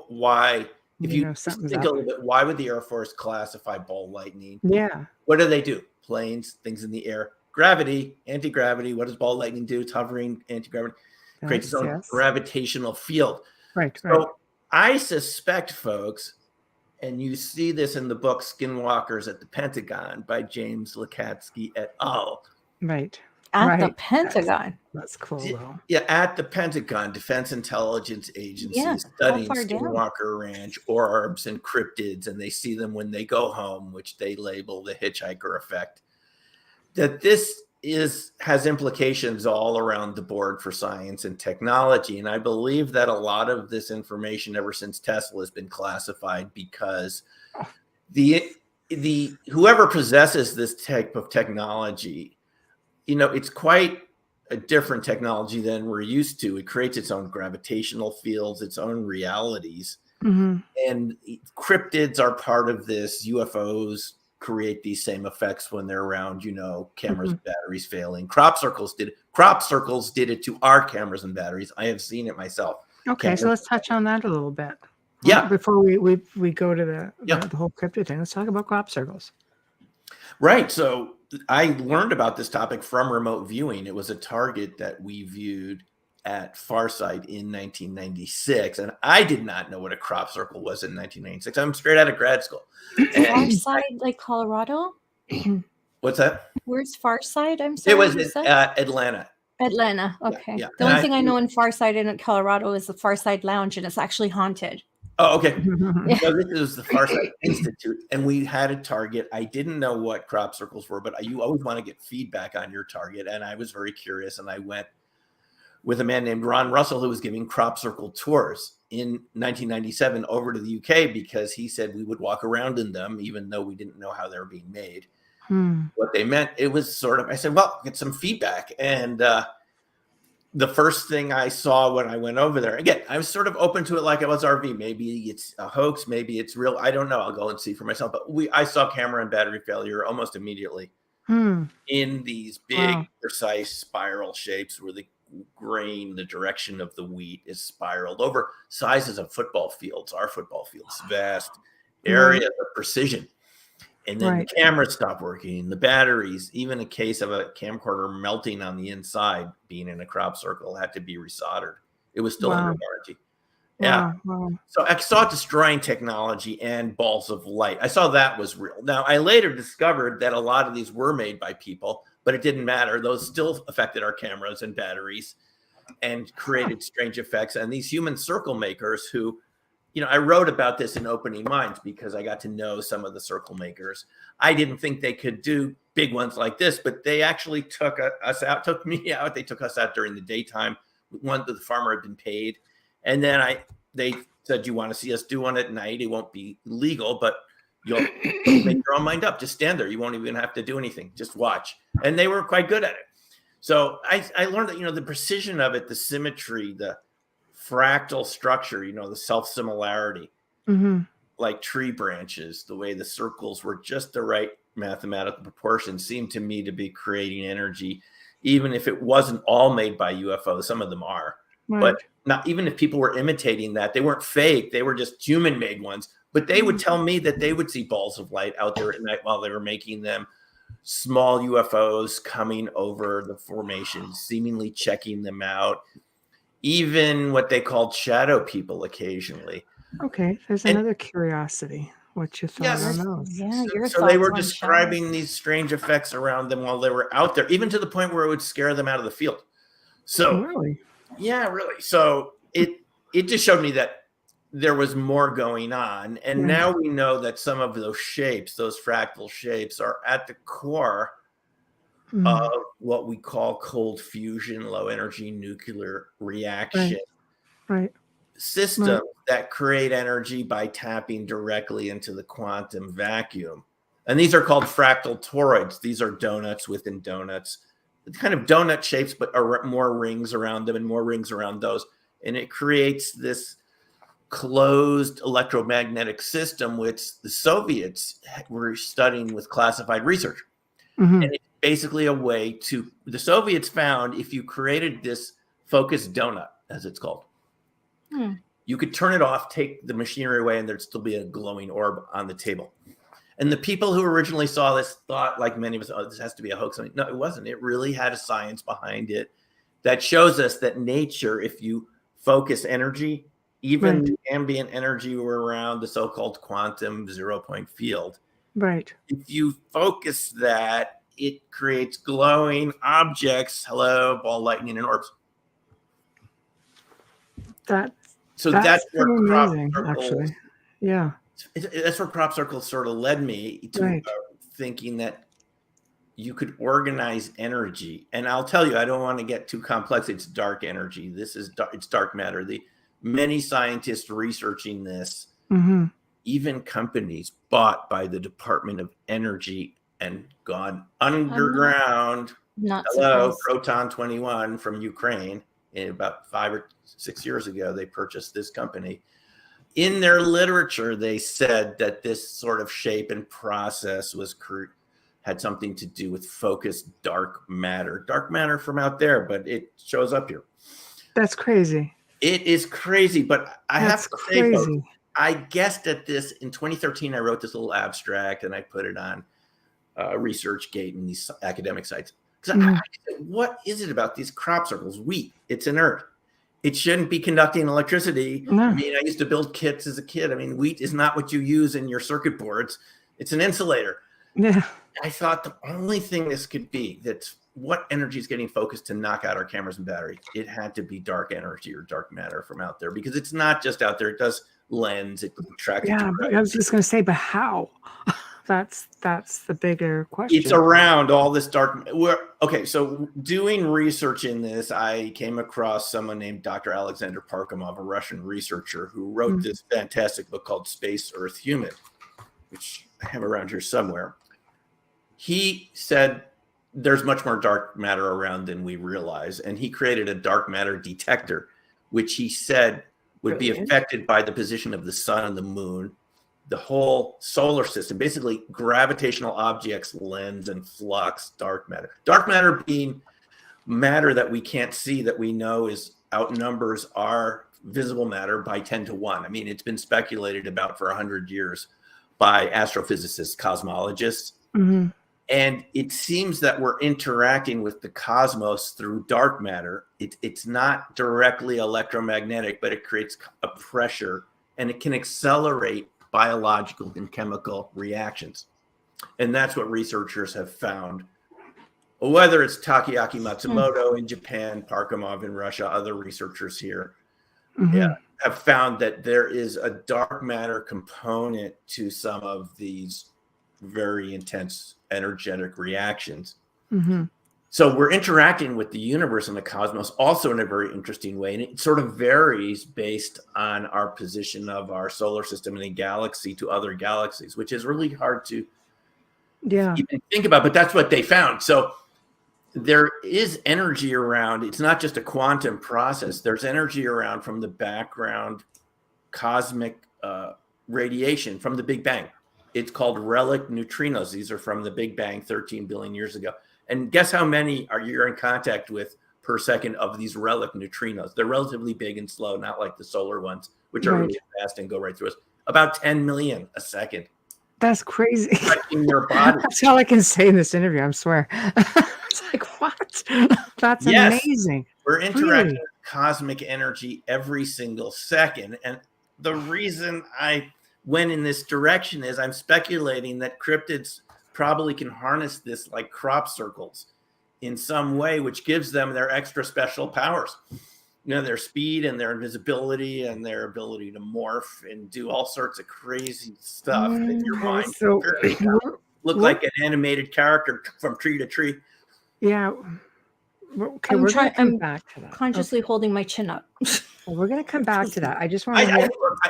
why, if you think a little bit, why would the Air Force classify ball lightning? Yeah. What do? Planes, things in the air. Gravity, anti-gravity. What does ball lightning do? It's hovering, anti-gravity. Creates its own gravitational field. Right. So I suspect, folks, and you see this in the book Skinwalkers at the Pentagon by James Lukatsky et al. Right. At the Pentagon. That's cool, though. Yeah, at the Pentagon, Defense Intelligence Agency, studying Skinwalker Ranch, orbs, and cryptids, and they see them when they go home, which they label the hitchhiker effect. That this has implications all around the board for science and technology. And I believe that a lot of this information ever since Tesla has been classified because the whoever possesses this type of technology, it's quite a different technology than we're used to. It creates its own gravitational fields, its own realities. Mm-hmm. And cryptids are part of this. UFOs create these same effects when they're around, cameras and batteries failing. Crop circles did it to our cameras and batteries. I have seen it myself. Okay, so let's touch on that a little bit. Yeah. Before we go to the whole cryptid thing, let's talk about crop circles. Right. So I learned about this topic from remote viewing. It was a target that we viewed at Farsight in 1996, and I did not know what a crop circle was in 1996. I'm straight out of grad school. Farsight, like Colorado? What's that? Where's Farsight? I'm sorry. It was in Atlanta. Atlanta. Okay. Yeah. The only thing I know in Farsight in Colorado is the Farsight Lounge, and it's actually haunted. Oh, okay. No, this is the Farsight Institute, and we had a target. I didn't know what crop circles were, but you always want to get feedback on your target, and I was very curious, and I went with a man named Ron Russell, who was giving crop circle tours in 1997 over to the UK, because he said we would walk around in them, even though we didn't know how they were being made. What they meant, it was sort of, I said, well, get some feedback. And the first thing I saw when I went over there, again, I was sort of open to it like I was RV. Maybe it's a hoax, maybe it's real. I don't know. I'll go and see for myself. But I saw camera and battery failure almost immediately in these big, precise spiral shapes where the grain, the direction of the wheat is spiraled over sizes of football fields. Our football fields, vast areas of precision. And then the cameras stopped working, the batteries, even a case of a camcorder melting on the inside, being in a crop circle, had to be resoldered. It was still under warranty. Yeah. Wow. So I saw it destroying technology and balls of light. I saw that was real. Now, I later discovered that a lot of these were made by people, but it didn't matter. Those still affected our cameras and batteries and created strange effects. And these human circle makers who, I wrote about this in Opening Minds because I got to know some of the circle makers. I didn't think they could do big ones like this, but they actually took me out. They took us out during the daytime. One that the farmer had been paid. And then they said, you want to see us do one at night? It won't be legal, but you'll make your own mind up. Just stand there. You won't even have to do anything. Just watch. And they were quite good at it. So I learned that, the precision of it, the symmetry, the fractal structure, the self-similarity, like tree branches, the way the circles were just the right mathematical proportion seemed to me to be creating energy, even if it wasn't all made by UFOs. Some of them are, but not even if people were imitating that, they weren't fake. They were just human-made ones. But they would tell me that they would see balls of light out there at night while they were making them, small UFOs coming over the formation, seemingly checking them out. Even what they called shadow people occasionally. Okay, there's another curiosity. What you thought on those? Yeah, so they were describing these strange effects around them while they were out there, even to the point where it would scare them out of the field. So really? Yeah, really. So it just showed me that there was more going on. And now we know that some of those shapes, those fractal shapes, are at the core of what we call cold fusion, low energy nuclear reaction systems that create energy by tapping directly into the quantum vacuum. And these are called fractal toroids. These are donuts within donuts, kind of donut shapes, but are more rings around them and more rings around those. And it creates this closed electromagnetic system, which the Soviets were studying with classified research. And it's basically a way to, the Soviets found if you created this focused donut, as it's called, you could turn it off, take the machinery away, and there'd still be a glowing orb on the table. And the people who originally saw this thought, like many of us, oh, this has to be a hoax. No, it wasn't. It really had a science behind it that shows us that nature, if you focus energy, even the ambient energy around the so-called quantum 0-point field, if you focus that, it creates glowing objects. Hello, ball lightning and orbs. That's where crop circles, actually. Yeah. That's where crop circles sort of led me to thinking that you could organize energy. And I'll tell you, I don't want to get too complex. It's dark energy. It's dark matter. Many scientists researching this, even companies bought by the Department of Energy and gone underground. Not Hello, surprised. Proton 21 from Ukraine. In about 5 or 6 years ago, they purchased this company. In their literature, they said that this sort of shape and process had something to do with focused dark matter from out there, but it shows up here. That's crazy. It is crazy, but I have to say, folks, I guessed at this in 2013. I wrote this little abstract and I put it on ResearchGate and these academic sites. Because I said, what is it about these crop circles? Wheat, it's inert. It shouldn't be conducting electricity. No. I mean, I used to build kits as a kid. I mean, wheat is not what you use in your circuit boards. It's an insulator. Yeah. I thought the only thing this could be, that's what energy is getting focused to knock out our cameras and batteries. It had to be dark energy or dark matter from out there, because it's not just out there. It does lens. It tracks. Yeah, but I was just going to say, but how? That's the bigger question. It's around all this dark. Okay, so doing research in this, I came across someone named Dr. Alexander Parkhomov, a Russian researcher, who wrote this fantastic book called Space, Earth, Human, which I have around here somewhere. He said there's much more dark matter around than we realize, and he created a dark matter detector, which he said would be affected by the position of the sun and the moon, the whole solar system, basically gravitational objects, lens and flux, dark matter. Dark matter being matter that we can't see, that we know outnumbers our visible matter by 10 to 1. I mean, it's been speculated about for 100 years by astrophysicists, cosmologists. And it seems that we're interacting with the cosmos through dark matter. It's not directly electromagnetic, but it creates a pressure, and it can accelerate biological and chemical reactions. And that's what researchers have found. Whether it's Takeaki Matsumoto in Japan, Parkhomov in Russia, other researchers here have found that there is a dark matter component to some of these very intense energetic reactions. So we're interacting with the universe and the cosmos also in a very interesting way. And it sort of varies based on our position of our solar system in a galaxy to other galaxies, which is really hard to even think about, but that's what they found. So there is energy around. It's not just a quantum process. There's energy around from the background cosmic radiation from the Big Bang. It's called relic neutrinos. These are from the Big Bang 13 billion years ago. And guess how many you're in contact with per second of these relic neutrinos? They're relatively big and slow, not like the solar ones, which are really fast and go right through us. About 10 million a second. That's crazy. In your body. That's all I can say in this interview, I swear. It's like, what? That's amazing. We're interacting with cosmic energy every single second. And the reason I went in this direction is I'm speculating that cryptids probably can harness this like crop circles in some way, which gives them their extra special powers. You know, their speed and their invisibility and their ability to morph and do all sorts of crazy stuff in your mind. So look like an animated character from tree to tree. Yeah. Okay, we're going to come back to that. Consciously holding my chin up. Well, we're going to come back to that. I just want to.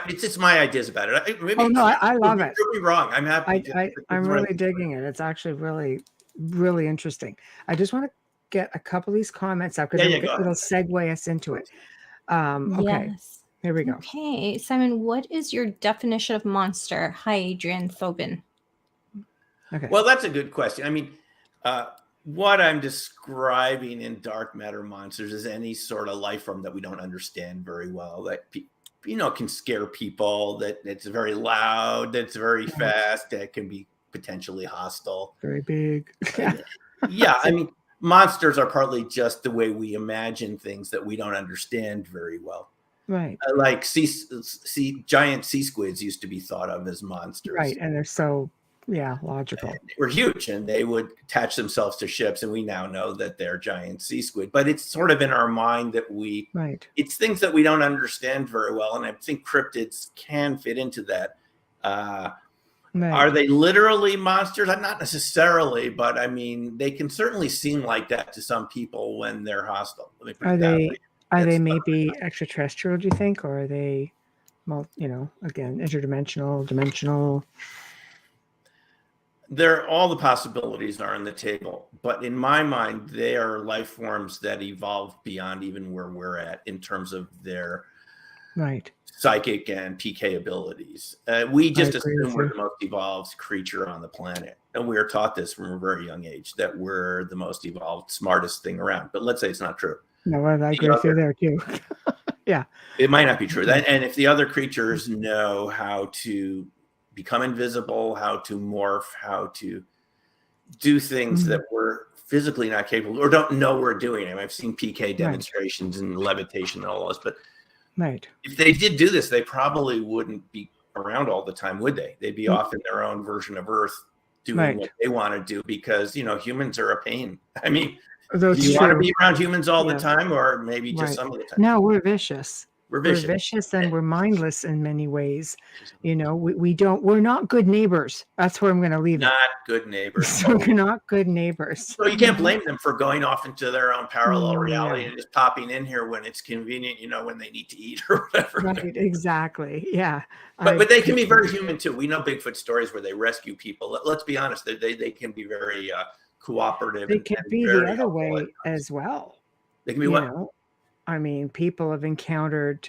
It's just my ideas about it. I love it. You're wrong. I'm happy. I'm really digging it. It's actually really, really interesting. I just want to get a couple of these comments up because it'll segue us into it. Okay. Yes. Here we go. Okay, Simon, what is your definition of monster? Hi, Adrian Thobin. Okay. Well, that's a good question. I mean, what I'm describing in dark matter monsters is any sort of life form that we don't understand very well, that can scare people, that it's very loud, that's very fast, that can be potentially hostile, very big. Yeah, I mean, monsters are partly just the way we imagine things that we don't understand very well. Right. Like giant sea squids used to be thought of as monsters. Right, and they're so logical. And they were huge, and they would attach themselves to ships, and we now know that they're giant sea squid. But it's sort of in our mind that it's things that we don't understand very well, and I think cryptids can fit into that. Right. Are they literally monsters? Not necessarily, but I mean, they can certainly seem like that to some people when they're hostile. Let me put Are it that way. they maybe extraterrestrial, do you think, or are they, again, interdimensional, dimensional? All the possibilities are on the table, but in my mind, they are life forms that evolve beyond even where we're at in terms of their Right. psychic and PK abilities. We just assume we're you. the most evolved creature on the planet, and we are taught this from a very young age that we're the most evolved, smartest thing around. But let's say it's not true. No, I agree with you there too. Yeah, it might not be true. And if the other creatures know how to become invisible, how to morph, how to do things that we're physically not capable or don't know we're doing. I mean, I've seen PK demonstrations and levitation and all this, but if they did do this, they probably wouldn't be around all the time, would they? They'd be off in their own version of Earth doing what they want to do because, humans are a pain. I mean, do you want to be around humans all the time or maybe just some of the time? No, we're vicious. We're vicious and we're mindless in many ways. We're not good neighbors. That's where I'm going to leave it. Not good neighbors. So we're not good neighbors. So you can't blame them for going off into their own parallel reality and just popping in here when it's convenient, when they need to eat or whatever. Right, exactly. Yeah. But they can be very human too. We know Bigfoot stories where they rescue people. Let's be honest, they can be very cooperative. They can be the other way as well. They can be what? I mean, people have encountered,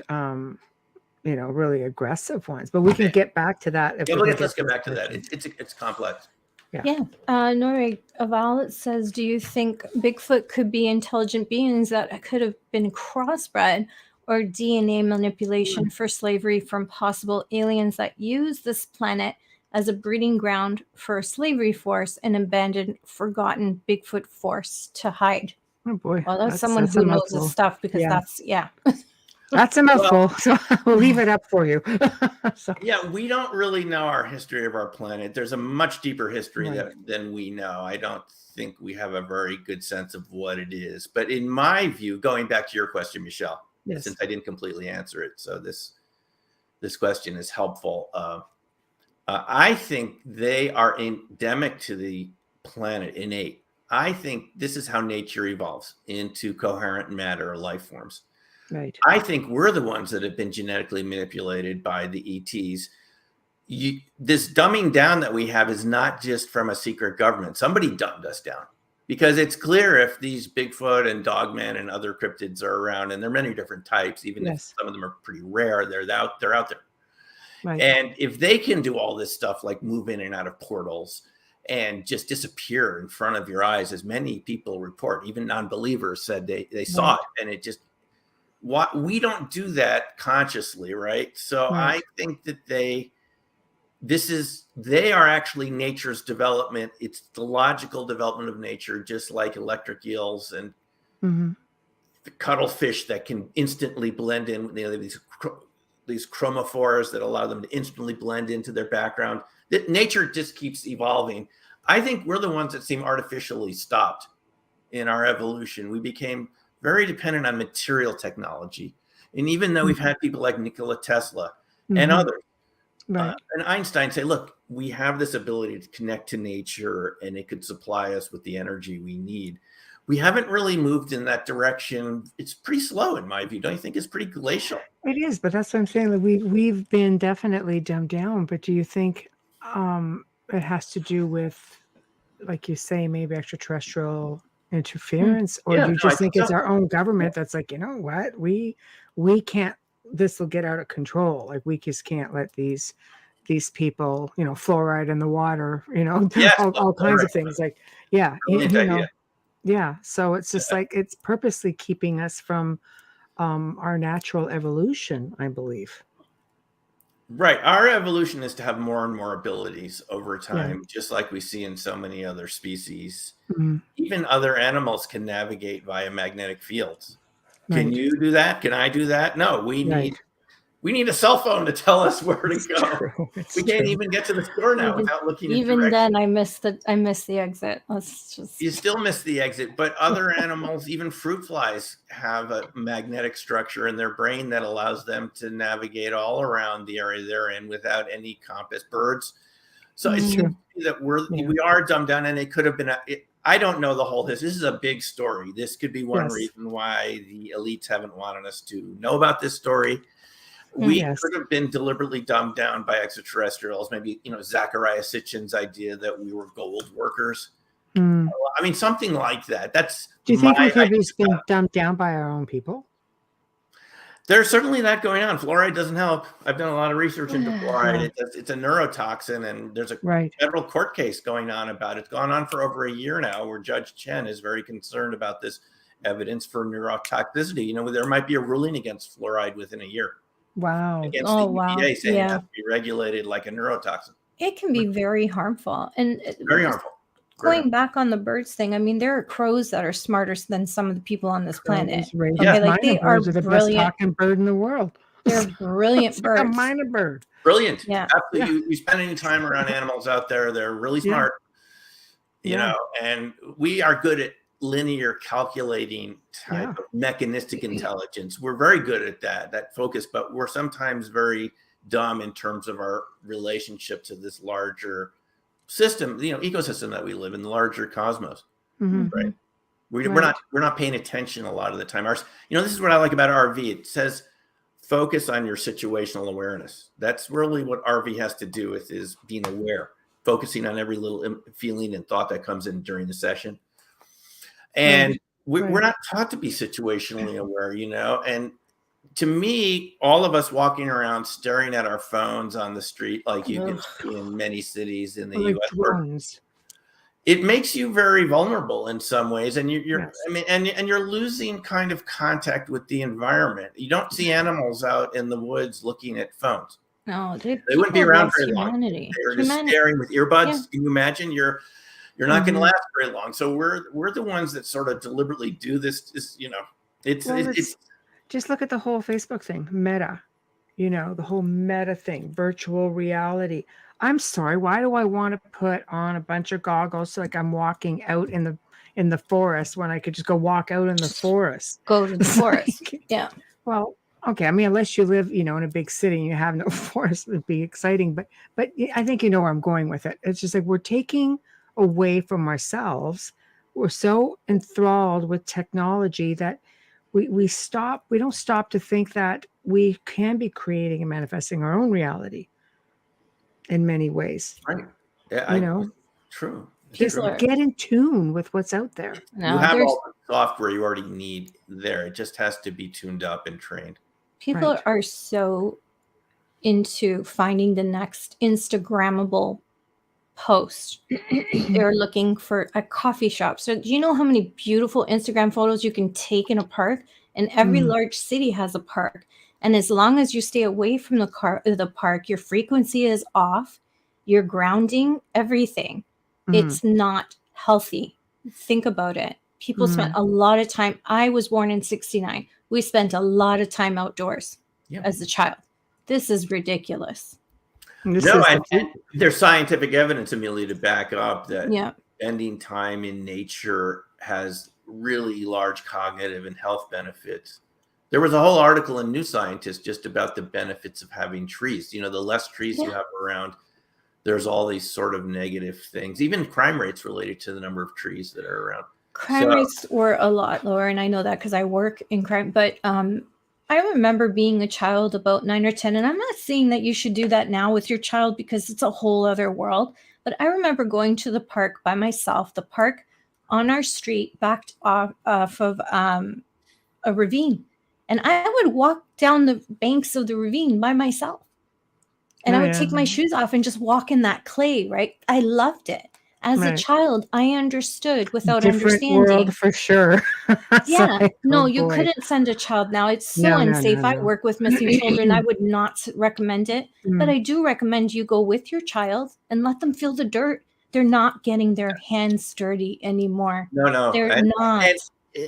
really aggressive ones, but we can get back to that. Let's get back to that. It's complex. Yeah. Nori Aval says, do you think Bigfoot could be intelligent beings that could have been crossbred or DNA manipulation for slavery from possible aliens that use this planet as a breeding ground for a slavery force and abandoned, forgotten Bigfoot force to hide? Oh boy. Well, that's someone who knows this stuff because that's a mouthful. So we'll leave it up for you. Yeah, we don't really know our history of our planet. There's a much deeper history than we know. I don't think we have a very good sense of what it is. But in my view, going back to your question, Michelle, since I didn't completely answer it, so this question is helpful. I think they are endemic to the planet, innate. I think this is how nature evolves into coherent matter or life forms. Right. I think we're the ones that have been genetically manipulated by the ETs. This dumbing down that we have is not just from a secret government. Somebody dumbed us down because it's clear if these Bigfoot and Dogman and other cryptids are around, and there are many different types, even if some of them are pretty rare, they're out there. Right. And if they can do all this stuff like move in and out of portals and just disappear in front of your eyes, as many people report, even non-believers said they saw it, and it just, we don't do that consciously, right? So I think that they are actually nature's development. It's the logical development of nature, just like electric eels and the cuttlefish that can instantly blend in. These chromophores that allow them to instantly blend into their background. That nature just keeps evolving. I think we're the ones that seem artificially stopped in our evolution. We became very dependent on material technology. And even though we've had people like Nikola Tesla and others, and Einstein say, look, we have this ability to connect to nature and it could supply us with the energy we need. We haven't really moved in that direction. It's pretty slow in my view. Don't you think it's pretty glacial? It is, but that's what I'm saying. Like we've been definitely dumbed down. But do you think it has to do with, like you say, maybe extraterrestrial interference, or do you just think it's our own government that's like, you know what, we can't. This will get out of control. Like we just can't let these people, fluoride in the water, all kinds of things. Like, yeah. So it's just like it's purposely keeping us from our natural evolution, I believe. Right. Our evolution is to have more and more abilities over time, just like we see in so many other species. Even other animals can navigate via magnetic fields. Can you do that? Can I do that? No, we need a cell phone to tell us where to go. We can't even get to the store now without looking. Even then, I miss the exit. You still miss the exit, but other animals, even fruit flies, have a magnetic structure in their brain that allows them to navigate all around the area they're in without any compass. Birds, So it seems to me that we are dumbed down, and it could have been. I don't know the whole history. This is a big story. This could be one reason why the elites haven't wanted us to know about this story. We could have been deliberately dumbed down by extraterrestrials. Maybe, Zachariah Sitchin's idea that we were gold workers. I mean, something like that. Do you think we could have been dumbed down by our own people? There's certainly that going on. Fluoride doesn't help. I've done a lot of research into fluoride. It's a neurotoxin, and there's a federal court case going on about it. It's gone on for over a year now, where Judge Chen is very concerned about this evidence for neurotoxicity. There might be a ruling against fluoride within a year. Wow. Against the EPA saying it has to be regulated like a neurotoxin. It can be very harmful. And very harmful. Going back on the birds thing, I mean, there are crows that are smarter than some of the people on this planet. They are the best talking bird in the world. They're brilliant birds. Like a minor bird. Brilliant. Yeah. Absolutely. You spend any time around animals out there, they're really smart. And we are good at linear calculating type of mechanistic intelligence. We're very good at that focus, but we're sometimes very dumb in terms of our relationship to this larger system, ecosystem that we live in, the larger cosmos, right? We're not paying attention a lot of the time. This is what I like about RV. It says focus on your situational awareness. That's really what RV has to do with, is being aware, focusing on every little feeling and thought that comes in during the session. And we're not taught to be situationally aware, and to me, all of us walking around staring at our phones on the street, like you can see in many cities in the U.S., it makes you very vulnerable in some ways, and you're losing kind of contact with the environment. You don't see animals out in the woods looking at phones. No, they wouldn't be around very long. They're just staring with earbuds. Yeah. Can you imagine? You're not going to last very long. So we're the ones that sort of deliberately do this. It's just look at the whole Facebook thing, Meta, the whole Meta thing, virtual reality. I'm sorry, why do I want to put on a bunch of goggles like I'm walking out in the forest when I could just go walk out in the forest? Go to the forest. Yeah. Well, okay. I mean, unless you live, in a big city and you have no forest, it would be exciting. But I think you know where I'm going with it. It's just like we're taking away from ourselves. We're so enthralled with technology that we don't stop to think that we can be creating and manifesting our own reality in many ways. Right. Yeah, true. Just get in tune with what's out there. You have all the software you already need there. It just has to be tuned up and trained. People are so into finding the next Instagrammable post. They're looking for a coffee shop. So do you know how many beautiful Instagram photos you can take in a park? And every large city has a park. And as long as you stay away from the park, your frequency is off, you're grounding everything. It's not healthy. Think about it. People spent a lot of time. I was born in 1969. We spent a lot of time outdoors as a child. This is ridiculous. And there's scientific evidence, Amelia, to back up that spending time in nature has really large cognitive and health benefits. There was a whole article in New Scientist just about the benefits of having trees. The less trees you have around, there's all these sort of negative things, even crime rates related to the number of trees that are around. Crime rates were a lot lower, and I know that because I work in crime, but I remember being a child about 9 or 10, and I'm not saying that you should do that now with your child because it's a whole other world, but I remember going to the park by myself, the park on our street backed off of a ravine, and I would walk down the banks of the ravine by myself, and I would take my shoes off and just walk in that clay, right? I loved it. As a child, I understood without understanding. World for sure. You couldn't send a child now. It's so unsafe. I work with missing children. I would not recommend it. But I do recommend you go with your child and let them feel the dirt. They're not getting their hands dirty anymore. No. They're not.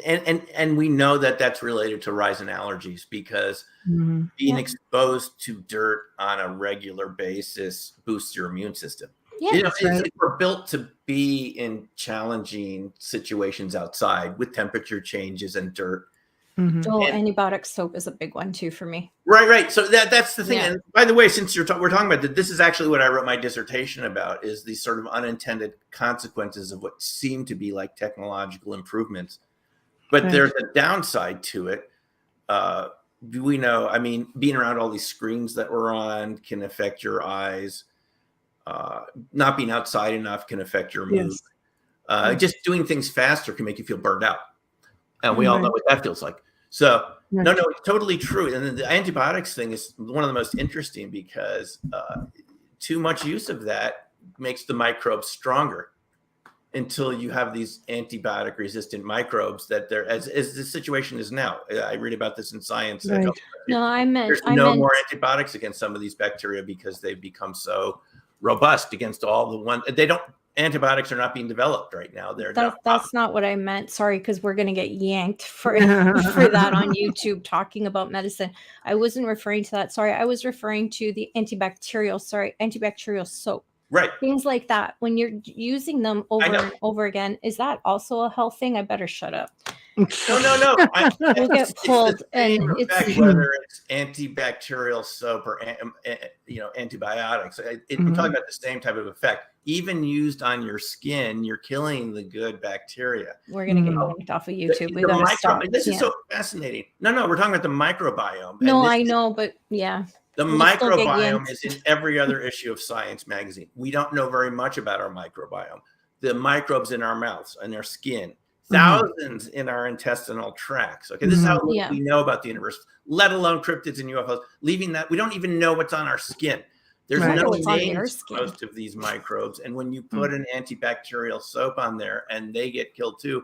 And we know that that's related to rise in allergies because being exposed to dirt on a regular basis boosts your immune system. Yeah, we're built to be in challenging situations outside with temperature changes and dirt. Dual antibiotic soap is a big one too for me. Right. So that's the thing. Yeah. And by the way, since we're talking about that, this is actually what I wrote my dissertation about, is these sort of unintended consequences of what seem to be like technological improvements. But there's a downside to it. We know, I mean, being around all these screens that we're on can affect your eyes. Not being outside enough can affect your mood. Just doing things faster can make you feel burned out. And we all know what that feels like. So, no, it's totally true. And then the antibiotics thing is one of the most interesting, because too much use of that makes the microbes stronger until you have these antibiotic resistant microbes that they're, as the situation is now. I read about this in Science. No, there's no more antibiotics against some of these bacteria because they've become so robust against all the ones. Antibiotics are not being developed right now. That's not what I meant. Sorry, because we're going to get yanked for that on YouTube talking about medicine. I wasn't referring to that. Sorry, I was referring to the antibacterial soap. Right. Things like that. When you're using them over and over again, is that also a health thing? I better shut up. No. We'll get pulled. And it's whether it's antibacterial soap or antibiotics. We're talking about the same type of effect. Even used on your skin, you're killing the good bacteria. We're going to get yanked off of YouTube. We got to stop. This is so fascinating. No, we're talking about the microbiome. No, I know, but yeah. The microbiome is in every other issue of Science magazine. We don't know very much about our microbiome. The microbes in our mouths and our skin, thousands in our intestinal tracts. Okay, this is how we know about the universe, let alone cryptids and UFOs. Leaving that, we don't even know what's on our skin. There's no names for most of these microbes. And when you put an antibacterial soap on there and they get killed too,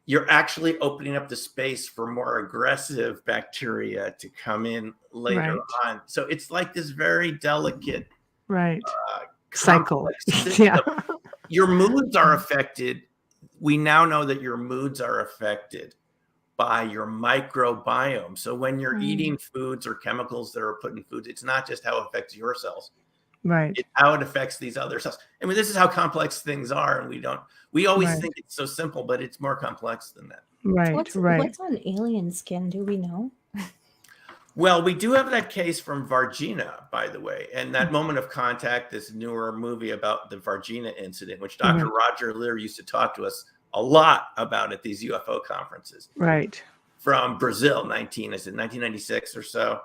you're actually opening up the space for more aggressive bacteria to come in later on. So it's like this very delicate cycle. Your moods are affected. We now know that your moods are affected by your microbiome. So when you're eating foods or chemicals that are put in foods, it's not just how it affects your cells. Right. It's how it affects these other cells. I mean, this is how complex things are. And we always think it's so simple, but it's more complex than that. Right. What's on alien skin? Do we know? Well, we do have that case from Varginha, by the way. And that Moment of Contact, this newer movie about the Varginha incident, which Dr. Roger Lear used to talk to us a lot about at these UFO conferences. Right. From Brazil, 1996 or so.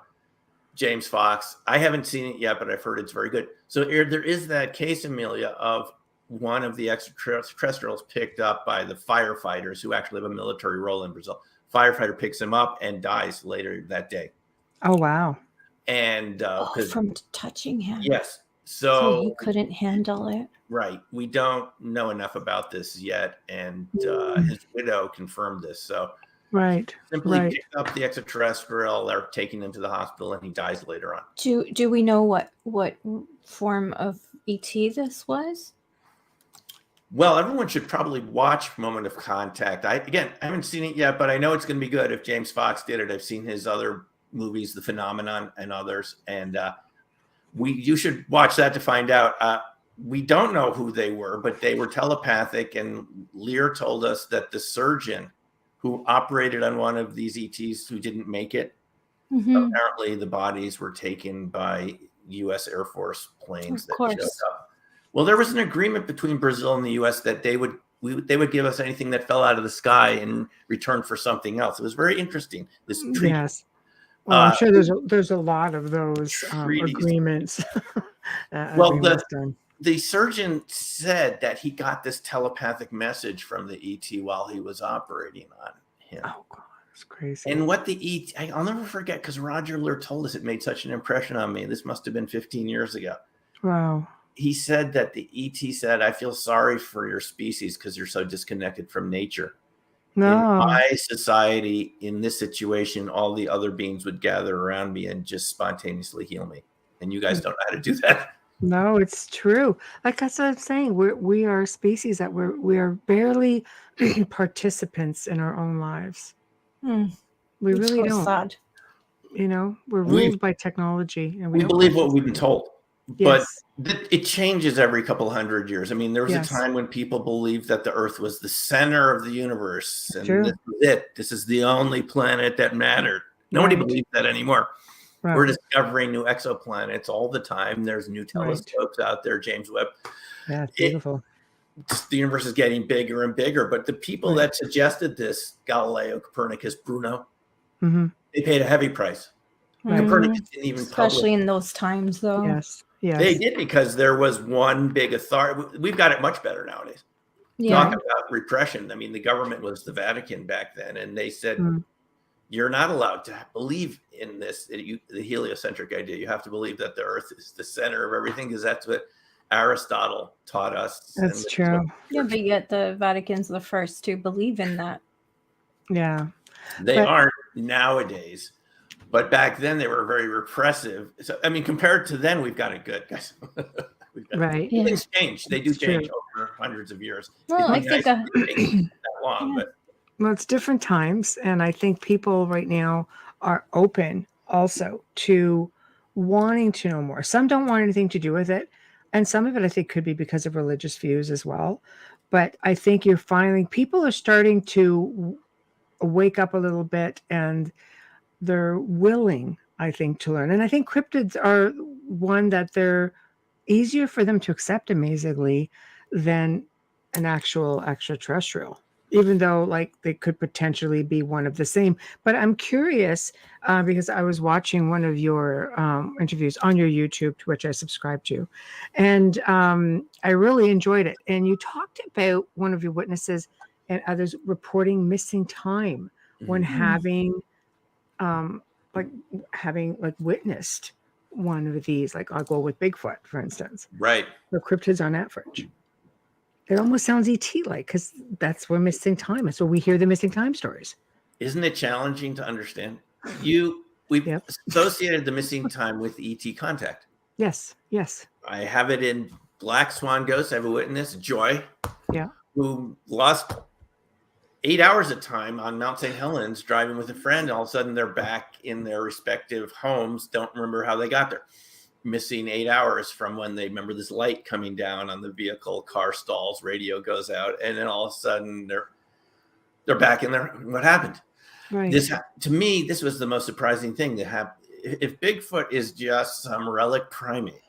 James Fox. I haven't seen it yet, but I've heard it's very good. So there is that case, Amelia, of one of the extraterrestrials picked up by the firefighters who actually have a military role in Brazil. Firefighter picks him up and dies later that day. Oh, wow. And from touching him. Yes. So he couldn't handle it. Right. We don't know enough about this yet. And his widow confirmed this. So simply picked up the extraterrestrial, they're taking him to the hospital, and he dies later on. Do we know what form of ET this was? Well, everyone should probably watch Moment of Contact. I haven't seen it yet, but I know it's going to be good if James Fox did it. I've seen his other movies, The Phenomenon and others, and you should watch that to find out. We don't know who they were, but they were telepathic, and Lear told us that the surgeon who operated on one of these ETs who didn't make it, apparently the bodies were taken by U.S. Air Force planes that showed up. Well, there was an agreement between Brazil and the U.S. that they would give us anything that fell out of the sky in return for something else. It was very interesting. This treaty. Yes. Well, I'm sure there's a lot of those agreements. Well, the surgeon said that he got this telepathic message from the ET while he was operating on him. Oh, God, that's crazy. And what the ET, I'll never forget, because Roger Lear told us, it made such an impression on me. This must have been 15 years ago. Wow. He said that the ET said, "I feel sorry for your species because you're so disconnected from nature. No. In my society, in this situation, all the other beings would gather around me and just spontaneously heal me. And you guys don't know how to do that." No, it's true. Like I said, I'm saying, we are a species that we are barely participants in our own lives. We really don't. Sad. You know, we're ruled by technology, and we believe what we've been told. But it changes every couple hundred years. I mean, there was a Yes. time when people believed that the Earth was the center of the universe, and True. this was it. This is the only planet that mattered. Nobody Right. believes that anymore. Right. We're discovering new exoplanets all the time. There's new Right. telescopes out there, James Webb. Yeah, it's beautiful. The universe is getting bigger and bigger. But the people Right. that suggested this, Galileo, Copernicus, Bruno, Mhm. they paid a heavy price. Right. Copernicus didn't even Especially publish. in those times, though. Yes. Yes. They did, because there was one big authority. We've got it much better nowadays. Yeah. Talk about repression. I mean, the government was the Vatican back then, and they said, Mm. you're not allowed to believe in this, the heliocentric idea. You have to believe that the Earth is the center of everything, because that's what Aristotle taught us. That's true. Yeah, but yet the Vatican's the first to believe in that. Yeah. They aren't nowadays, but back then they were very repressive. So, I mean, compared to then, we've got it good, guys. Right. Things change. They do It's true. change over hundreds of years. Well, I It'd be think nice if it didn't take that long, but Well, it's different times, and I think people right now are open also to wanting to know more. Some don't want anything to do with it, and some of it I think could be because of religious views as well. But I think you're finding people are starting to wake up a little bit, and they're willing, I think, to learn. And I think cryptids are one that they're easier for them to accept, amazingly, than an actual extraterrestrial, even though like they could potentially be one of the same. But I'm curious because I was watching one of your interviews on your YouTube, to which I subscribe to, and I really enjoyed it. And you talked about one of your witnesses and others reporting missing time when having witnessed one of these. Like I'll go with Bigfoot, for instance. right. The cryptids on average. It almost sounds ET-like, because that's where missing time is. So we hear the missing time stories. Isn't it challenging to understand? We've Yep. associated the missing time with ET contact. Yes. Yes. I have it in Black Swan Ghost. I have a witness, Joy, Yeah. who lost 8 hours of time on Mount St. Helens driving with a friend. All of a sudden, they're back in their respective homes. Don't remember how they got there. Missing 8 hours from when they remember this light coming down on the vehicle, car stalls, radio goes out, and then all of a sudden they're back in there. What happened? Right. To me, this was the most surprising thing that happened. If Bigfoot is just some relic primate,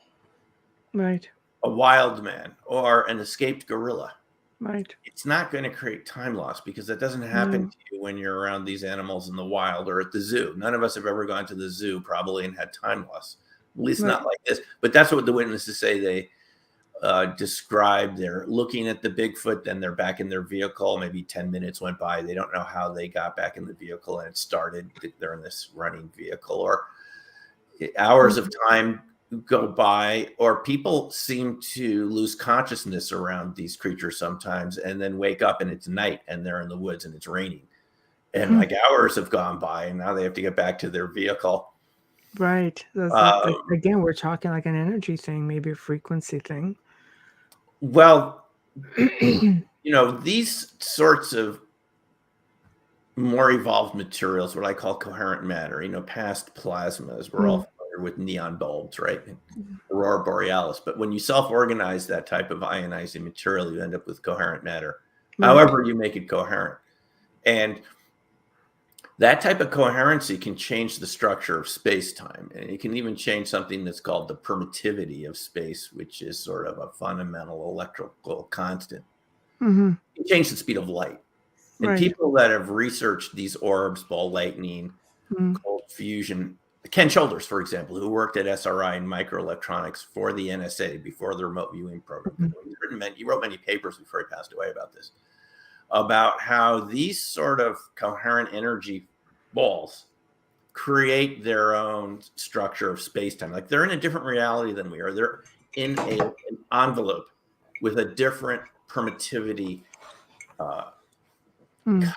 Right. a wild man, or an escaped gorilla, Right. it's not going to create time loss, because that doesn't happen to you when you're around these animals in the wild or at the zoo. None of us have ever gone to the zoo probably and had time loss, at least not like this. But that's what the witnesses say. They describe they're looking at the Bigfoot, then they're back in their vehicle. Maybe 10 minutes went by. They don't know how they got back in the vehicle and it started. They're in this running vehicle, or hours of time go by, or people seem to lose consciousness around these creatures sometimes and then wake up and it's night and they're in the woods and it's raining. And like hours have gone by and now they have to get back to their vehicle. Right. Again, we're talking like an energy thing, maybe a frequency thing. Well, these sorts of more evolved materials, what I call coherent matter, past plasmas, we're all familiar with neon bulbs, right? Aurora borealis. But when you self-organize that type of ionizing material, you end up with coherent matter. However you make it coherent. And that type of coherency can change the structure of space-time. And it can even change something that's called the permittivity of space, which is sort of a fundamental electrical constant. It can change the speed of light. And people that have researched these orbs, ball lightning, cold fusion, Ken Shoulders, for example, who worked at SRI in microelectronics for the NSA before the remote viewing program. He wrote many papers before he passed away about this, about how these sort of coherent energy balls create their own structure of space-time. Like they're in a different reality than we are. They're in an envelope with a different permittivity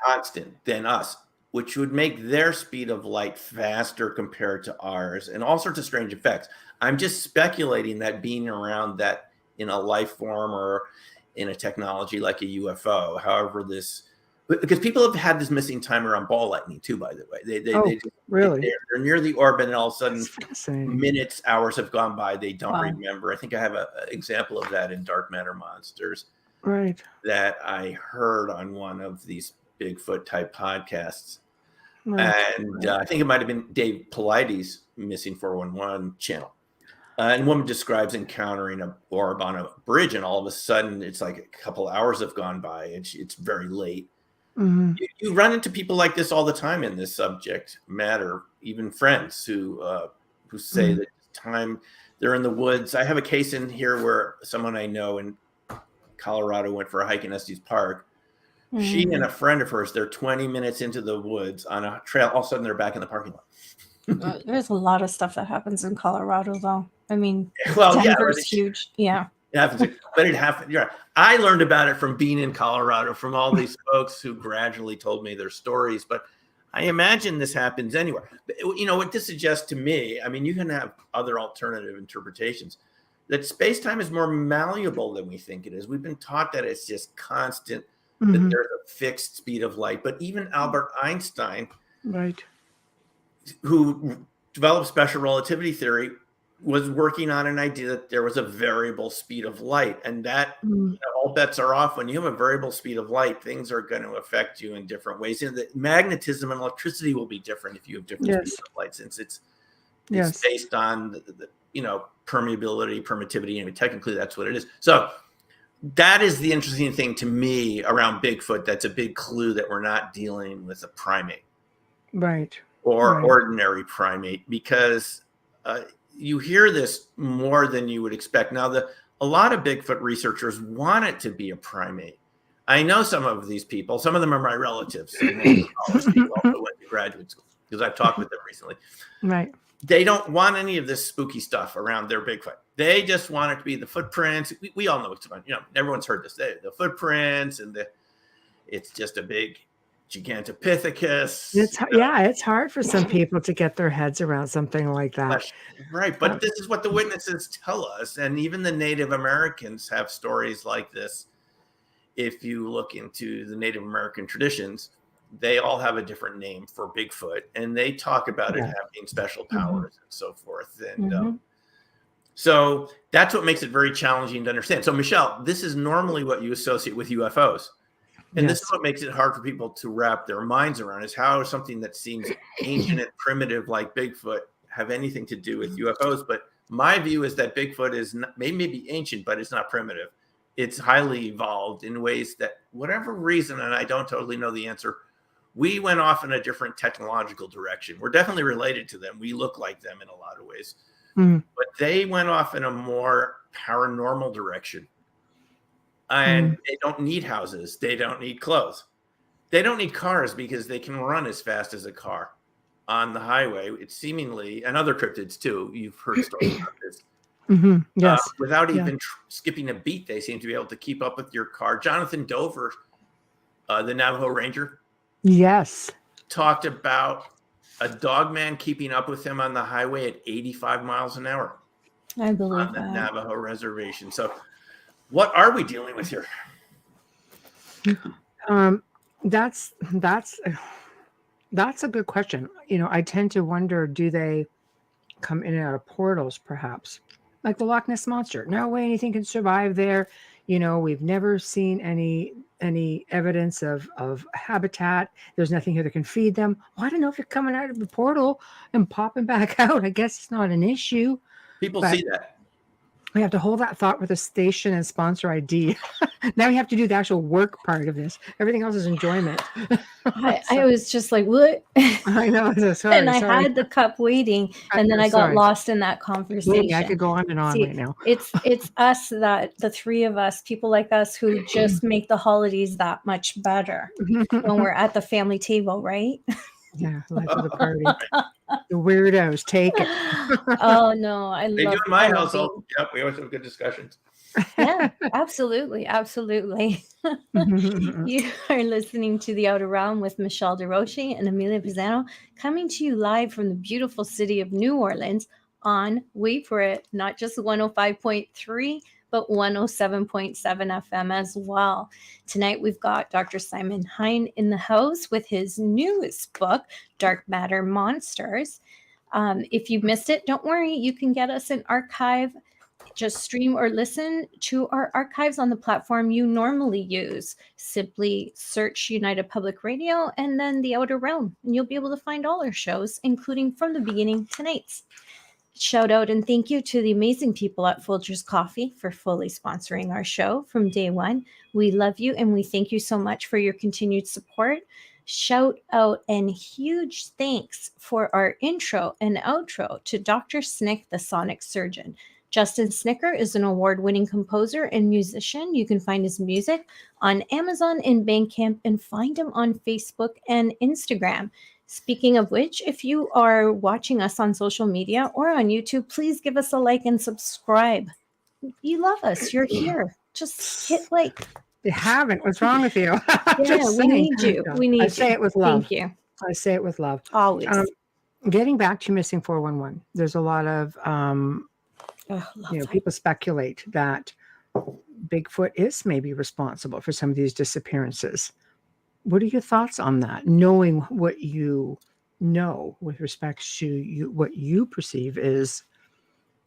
constant than us, which would make their speed of light faster compared to ours, and all sorts of strange effects. I'm just speculating that being around that in a life form or in a technology like a UFO, however this because people have had this missing time around ball lightning too, by the way. Really? They're near the orb, and all of a sudden, That's fascinating. minutes, hours have gone by. They don't Wow. remember. I think I have an example of that in Dark Matter Monsters Right. that I heard on one of these Bigfoot type podcasts. Right. And I think it might have been Dave Paulides' Missing 411 channel. And a woman describes encountering an orb on a bridge, and all of a sudden, it's like a couple hours have gone by, and it's very late. Mhm. You run into people like this all the time in this subject matter, even friends who say that time they're in the woods. I have a case in here where someone I know in Colorado went for a hike in Estes Park. She and a friend of hers, they're 20 minutes into the woods on a trail. All of a sudden, they're back in the parking lot. There's a lot of stuff that happens in Colorado, though. I mean, Well, Denver's it's huge. Yeah. It happens, but it happened. Yeah, I learned about it from being in Colorado, from all these folks who gradually told me their stories. But I imagine this happens anywhere. You know what this suggests to me? I mean, you can have other alternative interpretations. That space-time is more malleable than we think it is. We've been taught that it's just constant, that there's a fixed speed of light. But even Albert Einstein, Right. who developed special relativity theory, was working on an idea that there was a variable speed of light, and that all bets are off. When you have a variable speed of light, things are going to affect you in different ways. And the magnetism and electricity will be different if you have different speeds of light, since it's based on the permeability, permittivity. I mean, technically that's what it is. So that is the interesting thing to me around Bigfoot. That's a big clue that we're not dealing with a primate, Right. or ordinary primate, because you hear this more than you would expect. Now, a lot of Bigfoot researchers want it to be a primate. I know some of these people. Some of them are my relatives. People who went to graduate school, because I've talked with them recently. Right. They don't want any of this spooky stuff around their Bigfoot. They just want it to be the footprints. We all know what's going on. You know, everyone's heard this. The footprints, and it's just a big Gigantopithecus. It's hard for some people to get their heads around something like that. Right. But this is what the witnesses tell us. And even the Native Americans have stories like this. If you look into the Native American traditions, they all have a different name for Bigfoot, and they talk about it having special powers and so forth. And so that's what makes it very challenging to understand. So, Michelle, this is normally what you associate with UFOs. And this is what makes it hard for people to wrap their minds around, is how something that seems ancient and primitive like Bigfoot have anything to do with UFOs. But my view is that Bigfoot is not, maybe ancient, but it's not primitive. It's highly evolved in ways that, whatever reason, and I don't totally know the answer, we went off in a different technological direction. We're definitely related to them. We look like them in a lot of ways. But they went off in a more paranormal direction. And they don't need houses. They don't need clothes. They don't need cars, because they can run as fast as a car on the highway. It's seemingly, and other cryptids too. You've heard stories about this. Yes. Without even skipping a beat, they seem to be able to keep up with your car. Jonathan Dover, the Navajo Ranger, talked about a dog man keeping up with him on the highway at 85 miles an hour. I believe on the that. Navajo reservation. So, what are we dealing with here? That's a good question. You know, I tend to wonder, do they come in and out of portals, perhaps? Like the Loch Ness Monster. No way anything can survive there. You know, we've never seen any evidence of habitat. There's nothing here that can feed them. Well, I don't know if you're coming out of the portal and popping back out. I guess it's not an issue. People see that. We have to hold that thought with a station and sponsor ID. Now we have to do the actual work part of this. Everything else is enjoyment. I was just like, what? I know. Sorry, and I had the cup waiting, and then I got lost in that conversation. Yeah, I could go on and on right now. It's us, that the three of us, people like us, who just make the holidays that much better when we're at the family table, right? Yeah, life of the party. The weirdos take it. Oh no, I love. They do in my household. Yep, we always have good discussions. Yeah, absolutely. You are listening to The Outer Realm with Michelle DeRoche and Amelia Pisano, coming to you live from the beautiful city of New Orleans on, wait for it, not just 105.3, but 107.7 FM as well. Tonight, we've got Dr. Simeon Hein in the house with his newest book, Dark Matter Monsters. If you missed it, don't worry. You can get us an archive. Just stream or listen to our archives on the platform you normally use. Simply search United Public Radio and then The Outer Realm, and you'll be able to find all our shows, including from the beginning tonight's. Shout out and thank you to the amazing people at Folgers Coffee for fully sponsoring our show from day one. We love you and we thank you so much for your continued support. Shout out and huge thanks for our intro and outro to Dr. Snick, the Sonic Surgeon. Justin Snicker is an award-winning composer and musician. You can find his music on Amazon and Bandcamp and find him on Facebook and Instagram. Speaking of which, if you are watching us on social media or on YouTube, please give us a like and subscribe. You love us. You're here. Just hit like. You haven't. What's wrong with you? Yeah, we need you. We need you. I say it with love. Thank you. I say it with love. Always. Getting back to missing 411, there's a lot of people speculate that Bigfoot is maybe responsible for some of these disappearances. What are your thoughts on that? Knowing what you know with respect to what you perceive is,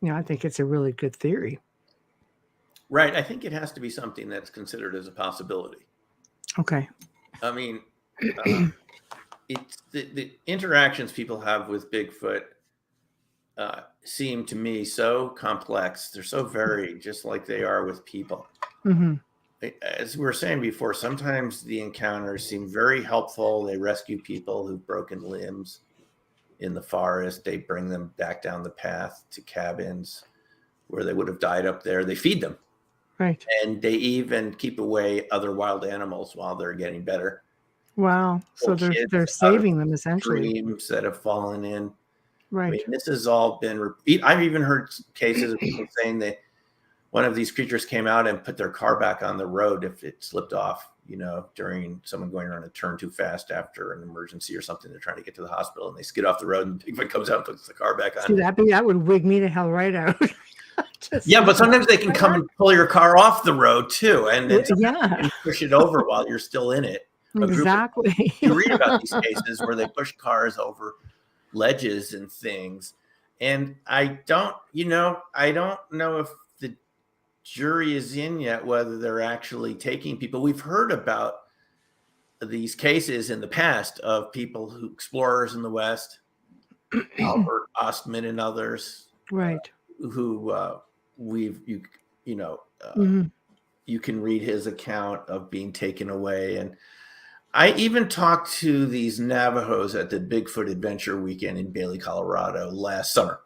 I think it's a really good theory. Right. I think it has to be something that's considered as a possibility. Okay. I mean, it's the interactions people have with Bigfoot seem to me so complex. They're so varied, just like they are with people. Mm-hmm. As we were saying before, sometimes the encounters seem very helpful. They rescue people who've broken limbs in the forest. They bring them back down the path to cabins where they would have died up there. They feed them. Right. And they even keep away other wild animals while they're getting better. Wow. So they're saving them essentially. Dreams that have fallen in. Right. I mean, this has all been. I've even heard cases of people saying that one of these creatures came out and put their car back on the road if it slipped off, during someone going around a turn too fast after an emergency or something. They're trying to get to the hospital and they skid off the road and Bigfoot comes out and puts the car back on. See, that would wig me the hell right out. Yeah, but sometimes they can come and pull your car off the road too, and then push it over while you're still in it. Exactly. You read about these cases where they push cars over ledges and things, and I don't know if the jury is in yet whether they're actually taking people. We've heard about these cases in the past of people explorers in the West, Albert Ostman and others, right? Who you can read his account of being taken away. And I even talked to these Navajos at the Bigfoot Adventure Weekend in Bailey, Colorado last summer.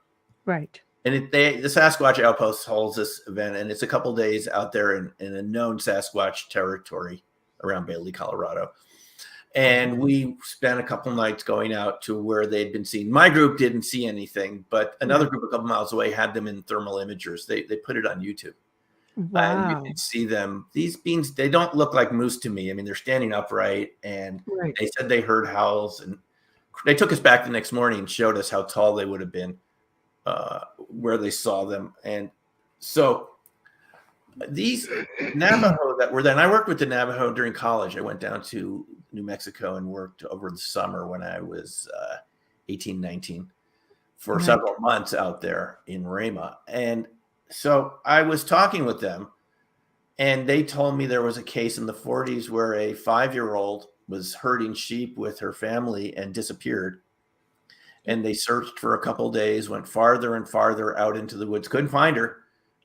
Right. And the Sasquatch Outpost holds this event, and it's a couple days out there in a known Sasquatch territory around Bailey, Colorado. And we spent a couple nights going out to where they'd been seen. My group didn't see anything, but another group a couple miles away had them in thermal imagers. They put it on YouTube. Wow. And you can see them. These beings, they don't look like moose to me. I mean, they're standing upright, and they said they heard howls. And they took us back the next morning and showed us how tall they would have been where they saw them. And so these Navajo that were there, and I worked with the Navajo during college. I went down to New Mexico and worked over the summer when I was 18, 19 for several months out there in Rama. And so I was talking with them, and they told me there was a case in the 40s where a 5-year-old was herding sheep with her family and disappeared. And they searched for a couple of days, went farther and farther out into the woods, couldn't find her.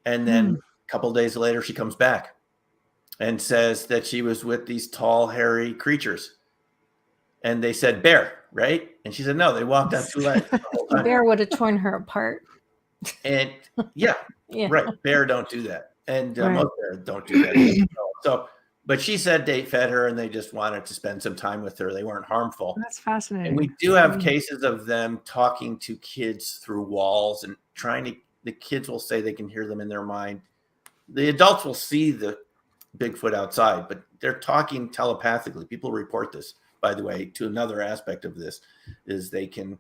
And then a couple of days later, she comes back and says that she was with these tall, hairy creatures. And they said, bear, right? And she said, no, they walked on 2 legs the whole time. Bear would have torn her apart. And right. Bear don't do that. And most bears don't do that. So, but she said they fed her and they just wanted to spend some time with her. They weren't harmful. That's fascinating. And we do have cases of them talking to kids through walls and the kids will say they can hear them in their mind. The adults will see the Bigfoot outside, but they're talking telepathically. People report this, by the way, to another aspect of this is they can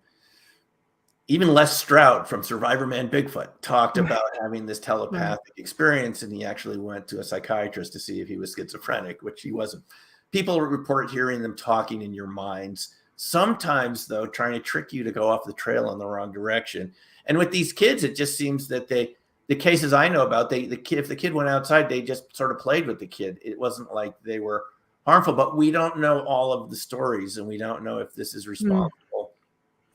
even Les Stroud from Survivor Man Bigfoot talked about having this telepathic experience, and he actually went to a psychiatrist to see if he was schizophrenic, which he wasn't. People report hearing them talking in your minds, sometimes, though, trying to trick you to go off the trail in the wrong direction. And with these kids, it just seems that the cases I know about, if the kid went outside, they just sort of played with the kid. It wasn't like they were harmful, but we don't know all of the stories, and we don't know if this is responsible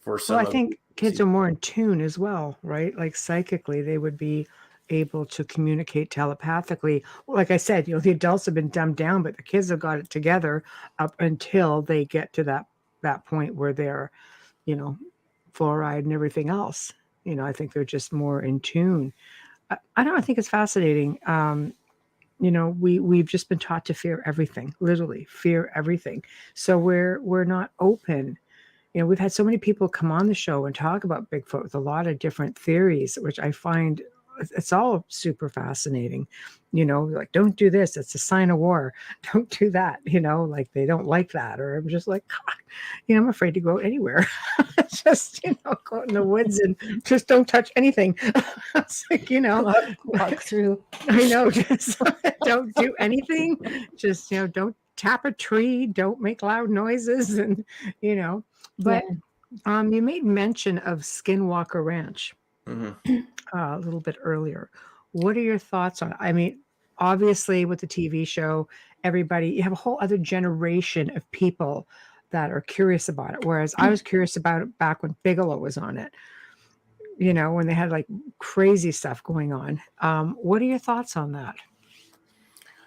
for some. Well, I think kids are more in tune as well, right? Like psychically, they would be able to communicate telepathically. Like I said, the adults have been dumbed down, but the kids have got it together up until they get to that point where they're, fluoride and everything else. I think they're just more in tune. I don't know. I think it's fascinating. We've just been taught to fear everything, literally fear everything. So we're not open. We've had so many people come on the show and talk about Bigfoot with a lot of different theories, which I find it's all super fascinating. Like, don't do this. It's a sign of war. Don't do that. Like they don't like that. Or I'm just like, God, I'm afraid to go anywhere. Just, go out in the woods and just don't touch anything. It's like, walk through. I know. Just don't do anything. Just, don't tap a tree. Don't make loud noises. And, but you made mention of Skinwalker Ranch a little bit earlier. What are your thoughts on it? I mean, obviously with the TV show, you have a whole other generation of people that are curious about it. Whereas I was curious about it back when Bigelow was on it, when they had like crazy stuff going on. What are your thoughts on that?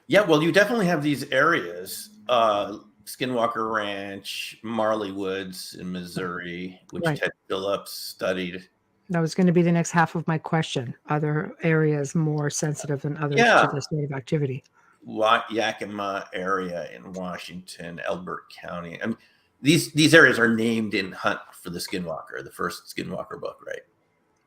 Yeah, well, you definitely have these areas, Skinwalker Ranch, Marley Woods in Missouri, which Ted Phillips studied. That was going to be the next half of my question. Other areas more sensitive than others to this native activity. Yakima area in Washington, Elbert County. I mean, these areas are named in Hunt for the Skinwalker, the first Skinwalker book, right?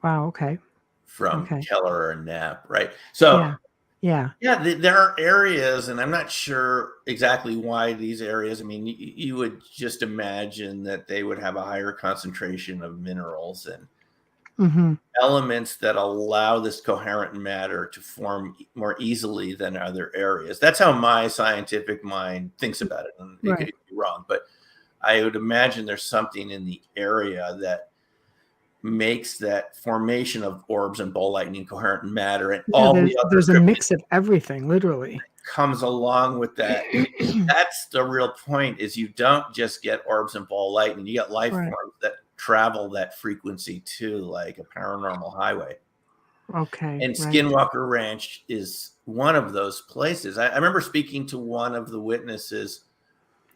Wow. Okay. From Keller and Knapp, right? So there are areas, and I'm not sure exactly why these areas. I mean, you would just imagine that they would have a higher concentration of minerals and elements that allow this coherent matter to form more easily than other areas. That's how my scientific mind thinks about it. And it could be wrong, but I would imagine there's something in the area that makes that formation of orbs and ball lightning coherent matter, and all the other there's a mix of everything, literally comes along with that. That's the real point, is you don't just get orbs and ball lightning, you get life forms that travel that frequency too, like a paranormal highway. And Skinwalker Ranch is one of those places. I remember speaking to one of the witnesses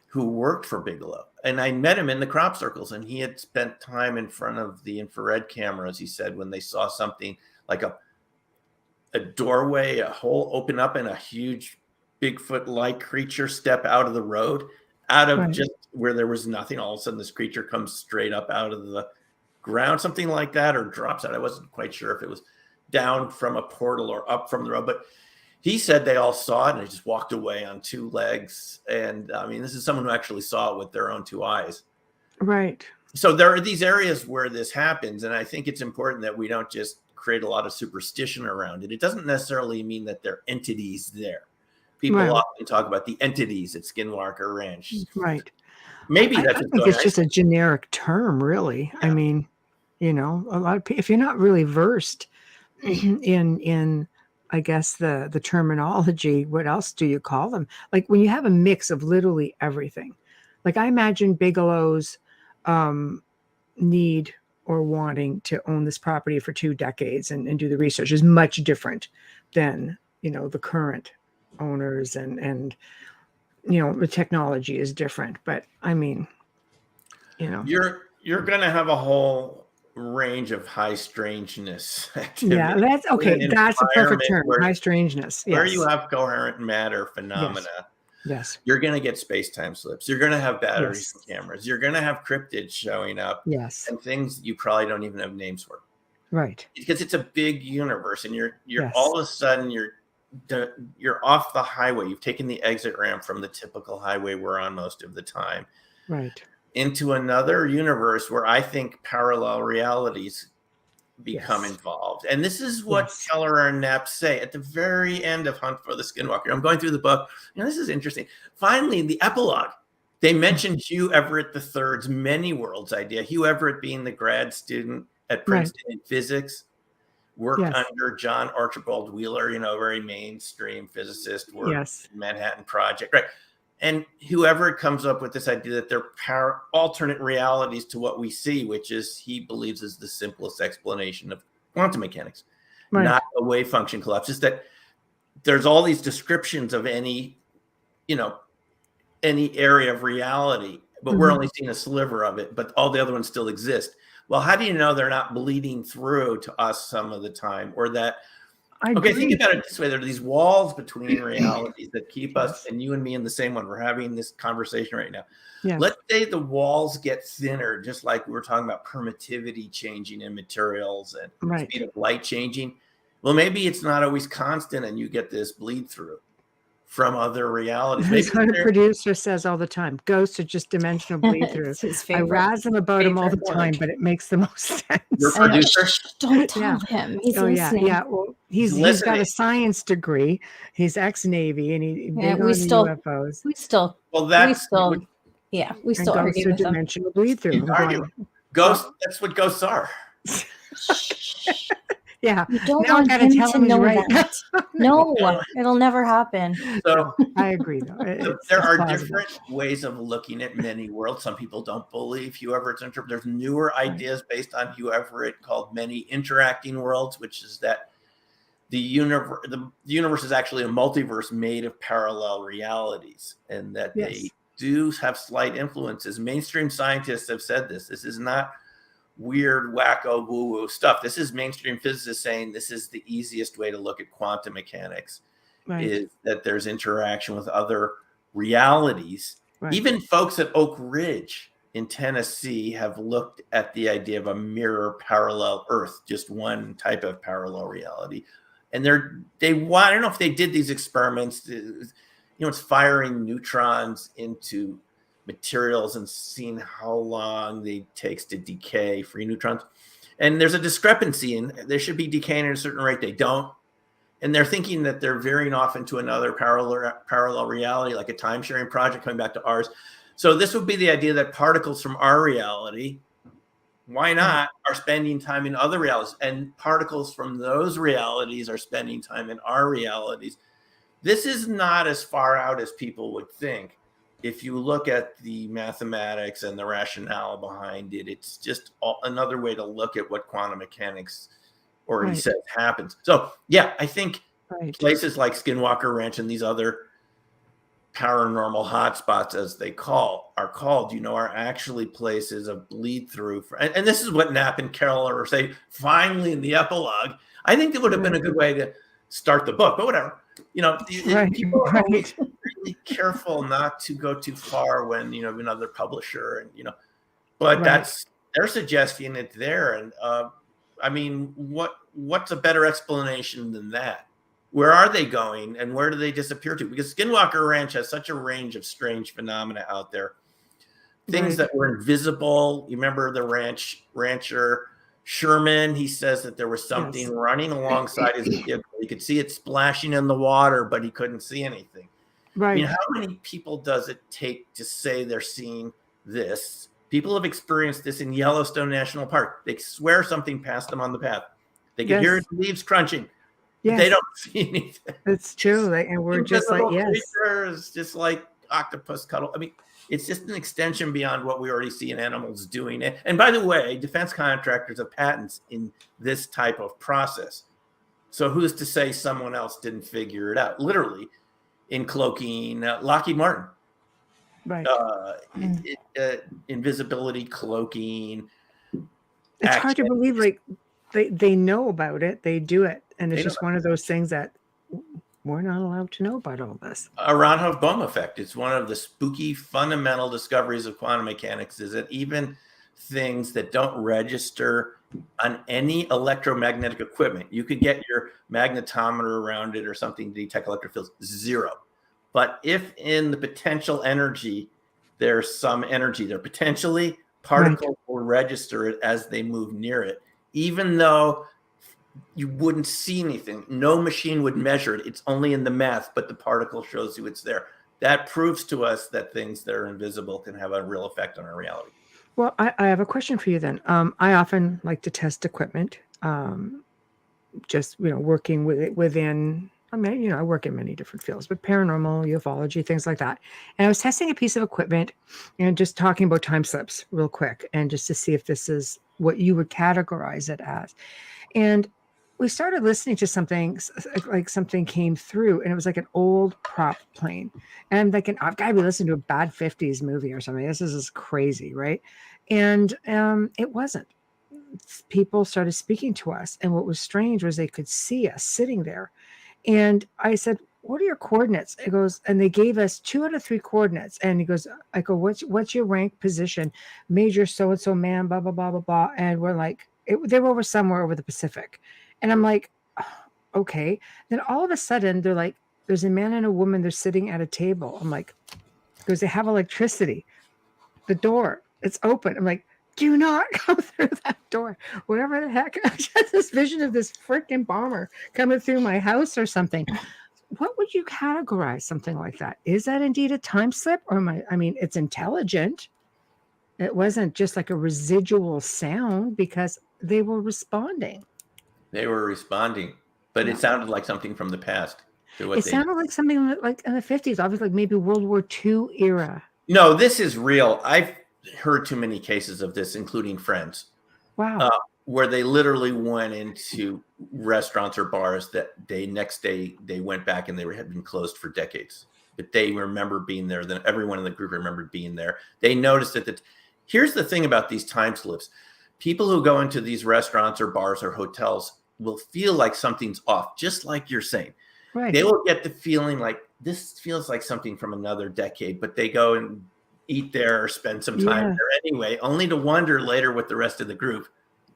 who worked for Bigelow, and I met him in the crop circles, and he had spent time in front of the infrared cameras, he said, when they saw something like a doorway, a hole open up, and a huge Bigfoot-like creature step out of the road, out of just where there was nothing. All of a sudden, this creature comes straight up out of the ground, something like that, or drops out. I wasn't quite sure if it was down from a portal or up from the road, but he said they all saw it and they just walked away on two legs. And I mean, this is someone who actually saw it with their own two eyes. Right. So there are these areas where this happens. And I think it's important that we don't just create a lot of superstition around it. It doesn't necessarily mean that there are entities there. People often talk about the entities at Skinwalker Ranch. Right. Maybe I think it's just a generic term, really. Yeah. I mean, a lot of people, if you're not really versed in I guess the terminology, what else do you call them? Like when you have a mix of literally everything. Like I imagine Bigelow's need or wanting to own this property for 2 decades and do the research is much different than, the current owners and the technology is different. But I mean, you're going to have a whole range of high strangeness activity. Yeah, that's okay. That's a perfect term. High strangeness. Where you have coherent matter phenomena. Yes. You're going to get space-time slips. You're going to have batteries and cameras. You're going to have cryptids showing up. Yes. And things that you probably don't even have names for. Right. Because it's a big universe, and you're all of a sudden you're off the highway. You've taken the exit ramp from the typical highway we're on most of the time. Right. into another universe where I think parallel realities become involved. And this is what Keller and Knapp say at the very end of Hunt for the Skinwalker. I'm going through the book. This is interesting. Finally, in the epilogue, they mentioned Hugh Everett III's many worlds idea. Hugh Everett being the grad student at Princeton in physics, worked under John Archibald Wheeler, very mainstream physicist, worked in Manhattan Project, right? And whoever comes up with this idea that they're alternate realities to what we see, which is he believes is the simplest explanation of quantum mechanics, not a wave function collapse. Just that there's all these descriptions of any area of reality, but we're only seeing a sliver of it, but all the other ones still exist. Well, how do you know they're not bleeding through to us some of the time, or that? Think about it this way. There are these walls between realities that keep us and you and me in the same one. We're having this conversation right now. Let's say the walls get thinner, just like we were talking about permittivity changing in materials and speed of light changing. Well, maybe it's not always constant and you get this bleed through from other realities. His producer says all the time, ghosts are just dimensional bleed through. I razz him about him all the time, but it makes the most sense. Your producer? Don't tell him. He's listening. Well, he's got a science degree. He's ex-Navy, and he's big on UFOs. We still argue with dimensional bleed through. Ghosts. That's what ghosts are. Yeah. You don't want him to know that. No, it'll never happen. So I agree, though. There are different ways of looking at many worlds. Some people don't believe Hugh Everett's There's newer ideas based on Hugh Everett called many interacting worlds, which is that the universe is actually a multiverse made of parallel realities, and that they do have slight influences. Mainstream scientists have said this. This is not weird, wacko, woo-woo stuff. This is mainstream physicists saying this is the easiest way to look at quantum mechanics, is that there's interaction with other realities. Even folks at Oak Ridge in Tennessee have looked at the idea of a mirror parallel Earth, just one type of parallel reality. And I don't know if they did these experiments. It's firing neutrons into materials and seeing how long it takes to decay free neutrons. And there's a discrepancy, and they should be decaying at a certain rate. They don't. And they're thinking that they're veering off into another parallel reality, like a time-sharing project coming back to ours. So this would be the idea that particles from our reality, why not, are spending time in other realities, and particles from those realities are spending time in our realities. This is not as far out as people would think. If you look at the mathematics and the rationale behind it, it's just another way to look at what quantum mechanics already says happens. So, I think places like Skinwalker Ranch and these other paranormal hotspots, as they are called, are actually places of bleed through. And this is what Knapp and Keller say finally in the epilogue. I think it would have been a good way to start the book, but whatever. People are really careful not to go too far when another publisher but they're suggesting it there. And I mean, what's a better explanation than that? Where are they going and where do they disappear to? Because Skinwalker Ranch has such a range of strange phenomena out there, things that were invisible. You remember the rancher Sherman, he says that there was something running alongside his vehicle. He could see it splashing in the water, but he couldn't see anything. Right. I mean, how many people does it take to say they're seeing this? People have experienced this in Yellowstone National Park. They swear something passed them on the path. They can hear leaves crunching. They don't see anything. It's true. And we're just like, creatures, just like octopus cuddle. I mean, it's just an extension beyond what we already see in animals doing it. And by the way, defense contractors have patents in this type of process. So who's to say someone else didn't figure it out? Literally, in cloaking, Lockheed Martin, invisibility, cloaking. It's hard to believe, like they know about it, they do it, and it's just one of those things that we're not allowed to know about all this. Aronoff-Bohm effect. It's one of the spooky fundamental discoveries of quantum mechanics, is that even things that don't register on any electromagnetic equipment, you could get your magnetometer around it or something to detect electric fields, zero. But if in the potential energy there's some energy there. Potentially, particles will register it as they move near it, even though you wouldn't see anything. No machine would measure it. It's only in the math, but the particle shows you it's there. That proves to us that things that are invisible can have a real effect on our reality. Well, I have a question for you then. I often like to test equipment, just, working with it within, I mean, I work in many different fields, but paranormal, ufology, things like that. And I was testing a piece of equipment and just talking about time slips real quick, and just to see if this is what you would categorize it as. And we started listening to something, like something came through, and it was like an old prop plane. And I'm thinking, I've got to be listening to a bad 50s movie or something. This is crazy, right? And it wasn't. People started speaking to us. And what was strange was they could see us sitting there. And I said, what are your coordinates? It goes, and they gave us 2 out of 3 coordinates. And he goes, I go, what's your rank position? Major so-and-so man, blah, blah, blah, blah, blah. And we're like, they were over somewhere over the Pacific. And I'm like, oh, okay. Then all of a sudden, they're like, there's a man and a woman. They're sitting at a table. I'm like, because they have electricity. The door, it's open. I'm like, do not come through that door. Whatever the heck. I had this vision of this freaking bomber coming through my house or something. What would you categorize something like that? Is that indeed a time slip? Or I mean, it's intelligent. It wasn't just like a residual sound, because they were responding. They were responding, but it sounded like something from the past. It sounded like something like in the 50s, obviously, like maybe World War II era. No, this is real. I've heard too many cases of this, including friends. Wow. Where they literally went into restaurants or bars that next day they went back and they had been closed for decades. But they remember being there. Then everyone in the group remembered being there. They noticed that. Here's the thing about these time slips. People who go into these restaurants or bars or hotels will feel like something's off, just like you're saying. Right. They will get the feeling like this feels like something from another decade, but they go and eat there or spend some time there anyway, only to wonder later with the rest of the group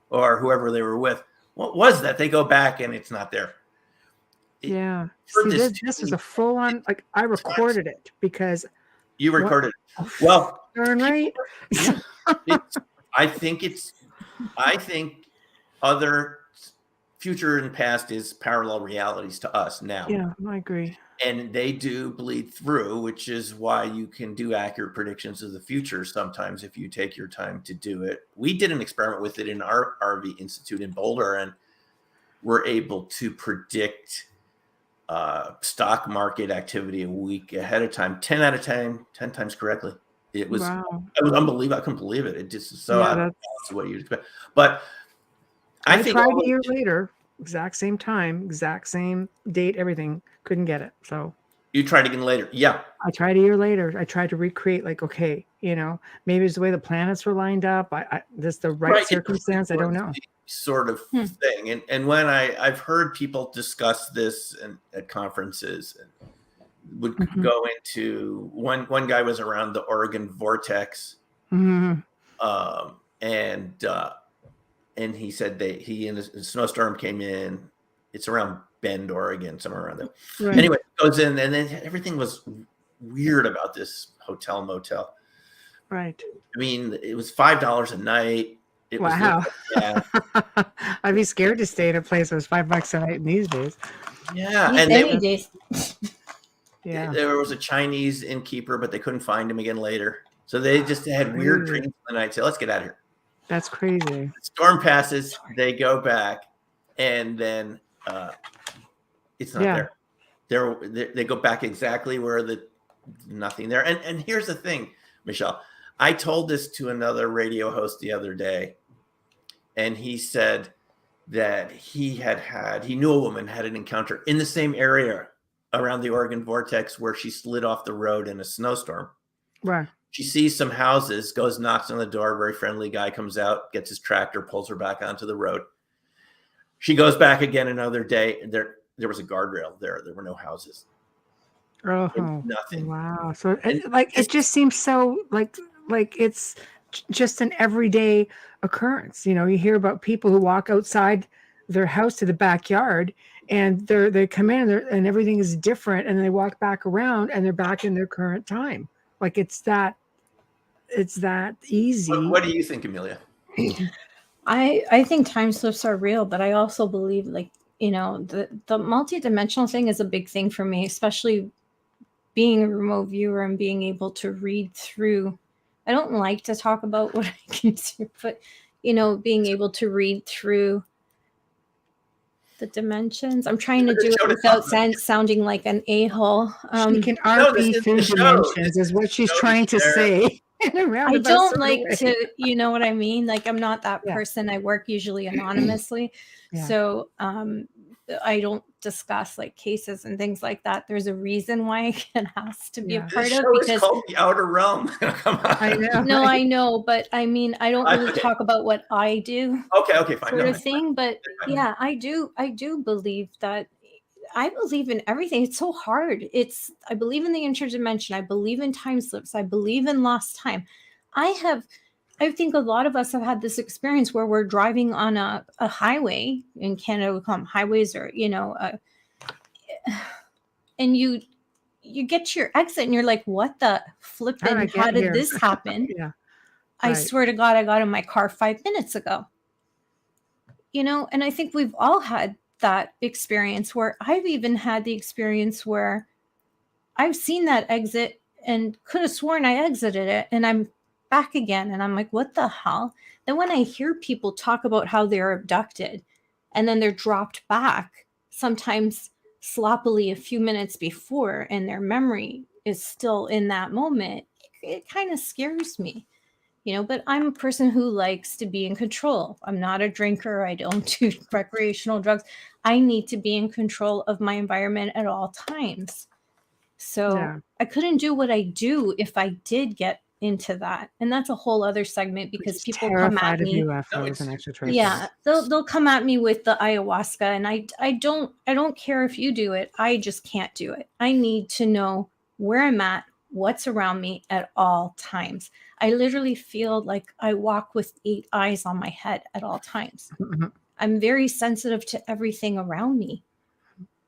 or whoever they were with, what was that? They go back and it's not there. See, this was a full-on, like, I recorded it because you recorded it. Well, darn right. I think other future and past is parallel realities to us now. Yeah, I agree. And they do bleed through, which is why you can do accurate predictions of the future sometimes if you take your time to do it. We did an experiment with it in our RV Institute in Boulder, and we're able to predict stock market activity a week ahead of time, 10 out of 10 times correctly. It was unbelievable. I couldn't believe it. It just is so that's what you'd expect. But I think tried a year later, exact same time, exact same date, everything. Couldn't get it. So you tried again later. Yeah. I tried a year later. I tried to recreate, like, okay, maybe it's the way the planets were lined up. This the right circumstance. I don't know. Sort of thing. And when I've heard people discuss this at conferences and would go into one guy was around the Oregon vortex. And he said he and a snowstorm came in. It's around Bend, Oregon, somewhere around there. Right. Anyway, goes in, and then everything was weird about this hotel motel. Right. I mean, it was $5 a night. Wow. I'd be scared to stay in a place that was $5 a night in these days. Yeah. And there was a Chinese innkeeper, but they couldn't find him again later. So they just had weird dreams in the night. Say, let's get out of here. That's crazy. The storm passes, they go back, and then it's not there. They go back exactly where nothing there. And here's the thing, Michelle. I told this to another radio host the other day, and he said that he knew a woman had an encounter in the same area around the Oregon vortex where she slid off the road in a snowstorm. Right. She sees some houses, goes, knocks on the door. Very friendly guy comes out, gets his tractor, pulls her back onto the road. She goes back again another day. There was a guardrail there. There were no houses. Oh, nothing. Wow. So it just seems so like it's just an everyday occurrence. You hear about people who walk outside their house to the backyard, and they come in and everything is different, and then they walk back around and they're back in their current time. Like it's that it's that easy. What do you think, Amelia? I think time slips are real, but I also believe, like, you know, the multidimensional thing is a big thing for me, especially being a remote viewer and being able to read through. I don't like to talk about what I can do, but, you know, being able to read through the dimensions. I'm trying to do it without sounding like an a-hole. She can RP through dimensions is what she's trying to say. I don't like to, you know what I mean? Like, I'm not that person. I work usually anonymously. So I don't discuss like cases and things like that. There's a reason why I get asked to be a part of, because it's called The Outer Realm. Come on. I know. No, I know, but I mean, I don't really talk about what I do. Okay, fine. Sort of thing. But yeah, I do believe that. I believe in everything. It's so hard. I believe in the interdimension. I believe in time slips. I believe in lost time. I think a lot of us have had this experience where we're driving on a highway. In Canada, we call them highways, or, you know, and you get to your exit and you're like, what the flippin', how did this happen? I swear to God, I got in my car 5 minutes ago. You know, and I think we've all had that experience, where I've even had the experience where I've seen that exit and could have sworn I exited it, and I'm back again, and I'm like, what the hell? Then when I hear people talk about how they're abducted and then they're dropped back, sometimes sloppily a few minutes before, and their memory is still in that moment, it kind of scares me. You know, but I'm a person who likes to be in control. I'm not a drinker. I don't do recreational drugs. I need to be in control of my environment at all times. So I couldn't do what I do if I did get into that. And that's a whole other segment, because people come at me. UFOs and extraterrestrials. Yeah, they'll come at me with the ayahuasca, and I don't care if you do it. I just can't do it. I need to know where I'm at, what's around me at all times. I literally feel like I walk with 8 eyes on my head at all times. Mm-hmm. I'm very sensitive to everything around me.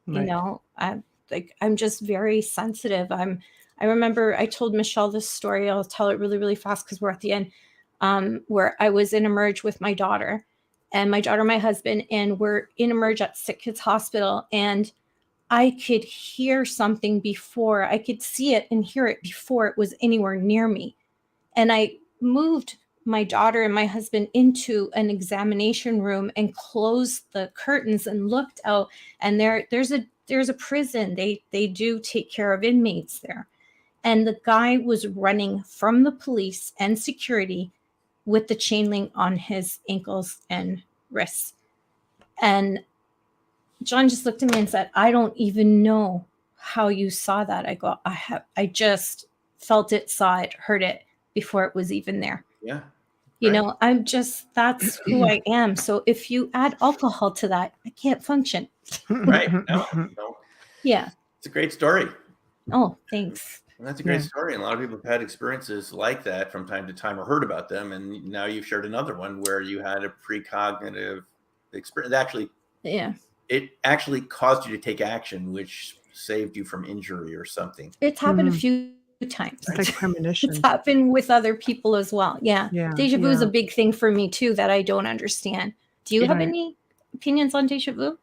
Right. You know, I'm just very sensitive. I remember I told Michelle this story. I'll tell it really, really fast because we're at the end, where I was in Emerge with my daughter, and my husband, and we're in Emerge at Sick Kids Hospital, and I could hear something before, I could see it and hear it before it was anywhere near me. And I moved my daughter and my husband into an examination room and closed the curtains and looked out. And there's a prison. They do take care of inmates there. And the guy was running from the police and security with the chain link on his ankles and wrists. And John just looked at me and said, I don't even know how you saw that. I go, I just felt it, saw it, heard it before it was even there. Yeah. You know, that's who I am. So if you add alcohol to that, I can't function. Right. No. Yeah. It's a great story. Oh, thanks. And that's a great story. And a lot of people have had experiences like that from time to time or heard about them. And now you've shared another one where you had a precognitive experience. It actually caused you to take action, which saved you from injury or something. It's happened a few times. It's like premonition. It's happened with other people as well. Yeah. Deja vu is a big thing for me too that I don't understand. Do you have any opinions on deja vu?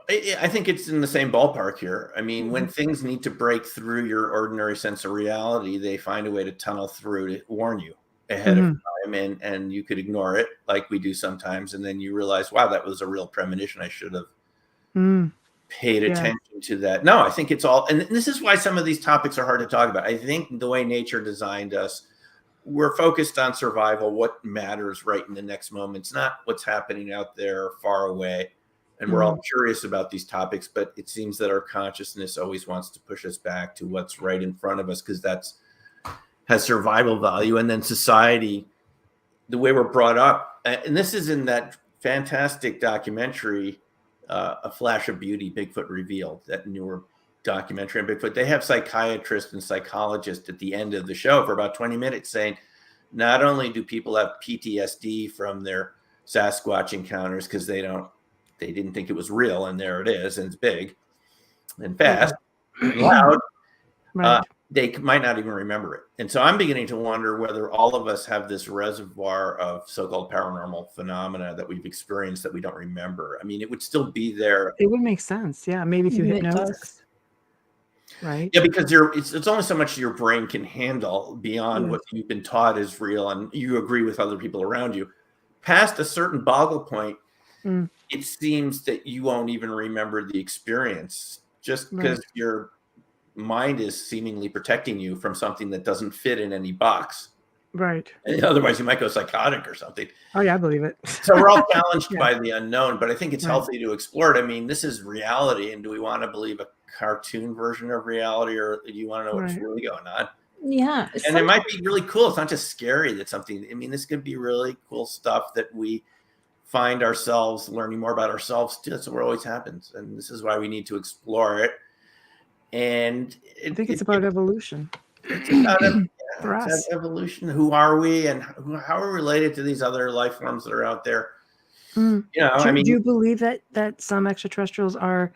I think it's in the same ballpark here. I mean, when things need to break through your ordinary sense of reality, they find a way to tunnel through to warn you ahead of time, and you could ignore it like we do sometimes. And then you realize, wow, that was a real premonition. I should have paid attention to that. No, I think it's all, and this is why some of these topics are hard to talk about. I think the way nature designed us, we're focused on survival, what matters right in the next moment. It's not what's happening out there far away. And we're all curious about these topics, but it seems that our consciousness always wants to push us back to what's right in front of us, because that's has survival value. And then society, the way we're brought up, and this is in that fantastic documentary, A Flash of Beauty, Bigfoot Revealed, that newer documentary on Bigfoot. They have psychiatrists and psychologists at the end of the show for about 20 minutes saying, not only do people have PTSD from their Sasquatch encounters because they didn't think it was real, and there it is, and it's big and fast and loud. they might not even remember it. And so I'm beginning to wonder whether all of us have this reservoir of so-called paranormal phenomena that we've experienced that we don't remember. I mean, it would still be there. It would make sense. Yeah. Maybe through hypnosis. Right. Yeah, because it's only so much your brain can handle beyond what you've been taught is real, and you agree with other people around you. Past a certain boggle point, it seems that you won't even remember the experience just because your mind is seemingly protecting you from something that doesn't fit in any box. Right. And otherwise, you might go psychotic or something. Oh, yeah, I believe it. So we're all challenged by the unknown, but I think it's healthy to explore it. I mean, this is reality, and do we want to believe a cartoon version of reality, or do you want to know what's really going on? Yeah. And it might be really cool. It's not just scary that something, I mean, this could be really cool stuff that we find ourselves learning more about ourselves. That's what always happens. And this is why we need to explore it. And I think it's about evolution. It's about evolution. Who are we, and how are we related to these other life forms that are out there? You know, I mean, do you believe that some extraterrestrials are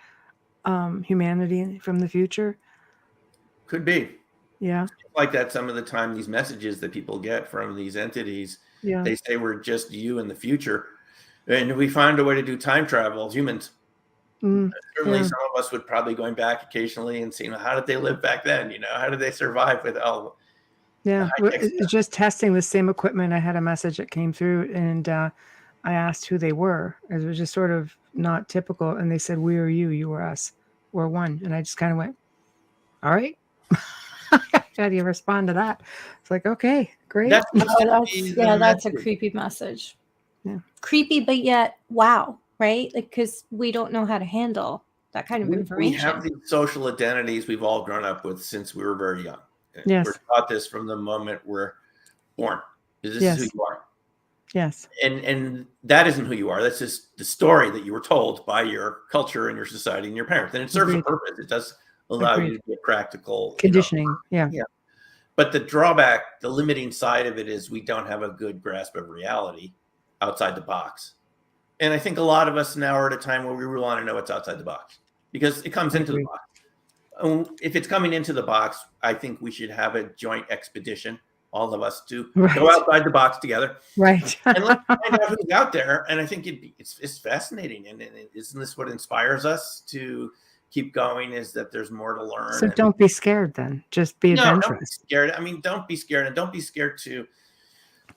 humanity from the future? Could be. Yeah. Like that, some of the time, these messages that people get from these entities, they say we're just you in the future, and we find a way to do time travel. Humans. Certainly, some of us would probably going back occasionally and seeing how did they live back then? You know, how did they survive with all? Yeah, just testing the same equipment. I had a message that came through, and I asked who they were. It was just sort of not typical, and they said, "We are you, you are us, we're one." And I just kind of went, "All right." How do you respond to that? It's like, okay, great. That's a creepy message. Yeah, creepy, but yet wow, right? Like, because we don't know how to handle that kind of information. We have these social identities we've all grown up with since we were very young. Yes. We're taught this from the moment we're born. This is who you are. Yes. And that isn't who you are. That's just the story that you were told by your culture and your society and your parents. And it serves a purpose. It does allow you to be a practical conditioning. Yeah. But the drawback, the limiting side of it is we don't have a good grasp of reality outside the box. And I think a lot of us now are at a time where we really want to know what's outside the box because it comes into the box. If it's coming into the box, I think we should have a joint expedition, all of us to go outside the box together. Right. And let's find out who's out there. And I think it's fascinating. And isn't this what inspires us to keep going, is that there's more to learn? So don't be scared then. Just be adventurous. Don't be scared. I mean, don't be scared. And don't be scared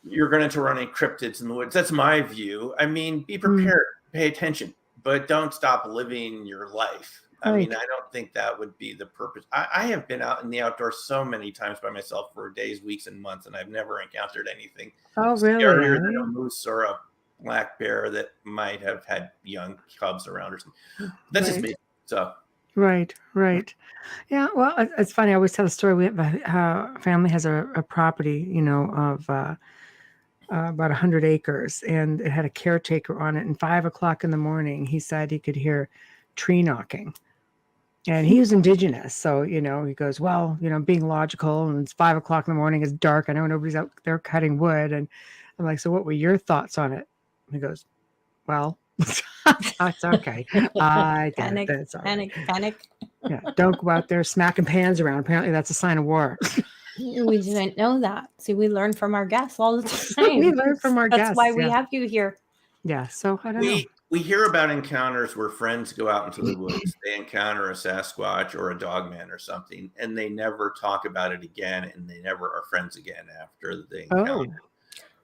you're going to run into cryptids in the woods. That's my view. I mean, be prepared, pay attention, but don't stop living your life. I mean, I don't think that would be the purpose. I have been out in the outdoors so many times by myself for days, weeks, and months, and I've never encountered anything scarier than a moose or a black bear that might have had young cubs around or something. That's just me. So. Right. Yeah. Well, it's funny. I always tell the story. We have a family has a property, of about 100 acres, and it had a caretaker on it. And 5 o'clock in the morning, he said he could hear tree knocking. And he was indigenous. So, he goes, well, being logical, and it's 5 o'clock in the morning, it's dark. I know nobody's out there cutting wood. And I'm like, so what were your thoughts on it? And he goes, well, it's okay. I get it. Panic. Yeah, don't go out there smacking pans around. Apparently that's a sign of war. We didn't know that. See, we learn from our guests all the time. We learn from our guests. That's why we have you here. Yeah, so I don't know. We hear about encounters where friends go out into the woods, they encounter a Sasquatch or a dogman or something, and they never talk about it again, and they never are friends again after they encounter.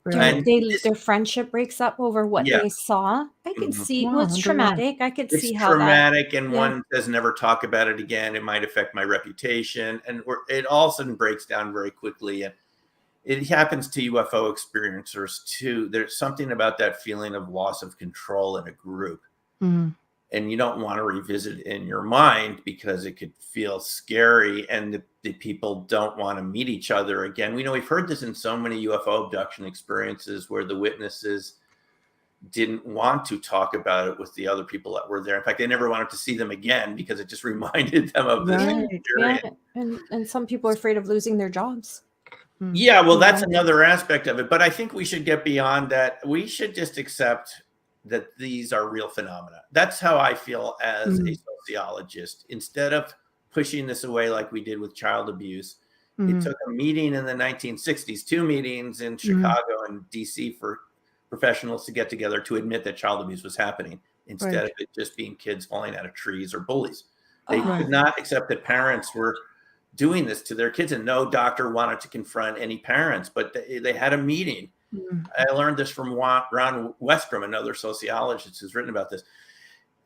Their friendship breaks up over what they saw. I could see it's traumatic. I could see how traumatic, and one says never talk about it again. It might affect my reputation, and it all of a sudden breaks down very quickly. And it happens to UFO experiencers too. There's something about that feeling of loss of control in a group. And you don't want to revisit it in your mind because it could feel scary, and the people don't want to meet each other again. We've heard this in so many UFO abduction experiences where the witnesses didn't want to talk about it with the other people that were there. In fact, they never wanted to see them again because it just reminded them of this experience. And some people are afraid of losing their jobs. Yeah, well, that's another aspect of it. But I think we should get beyond that. We should just accept that these are real phenomena. That's how I feel as a sociologist. Instead of pushing this away like we did with child abuse, It took a meeting in the 1960s, 2 meetings in Chicago and DC for professionals to get together to admit that child abuse was happening instead of it just being kids falling out of trees or bullies. They could not accept that parents were doing this to their kids, and no doctor wanted to confront any parents, but they had a meeting. I learned this from Ron Westrom, another sociologist who's written about this.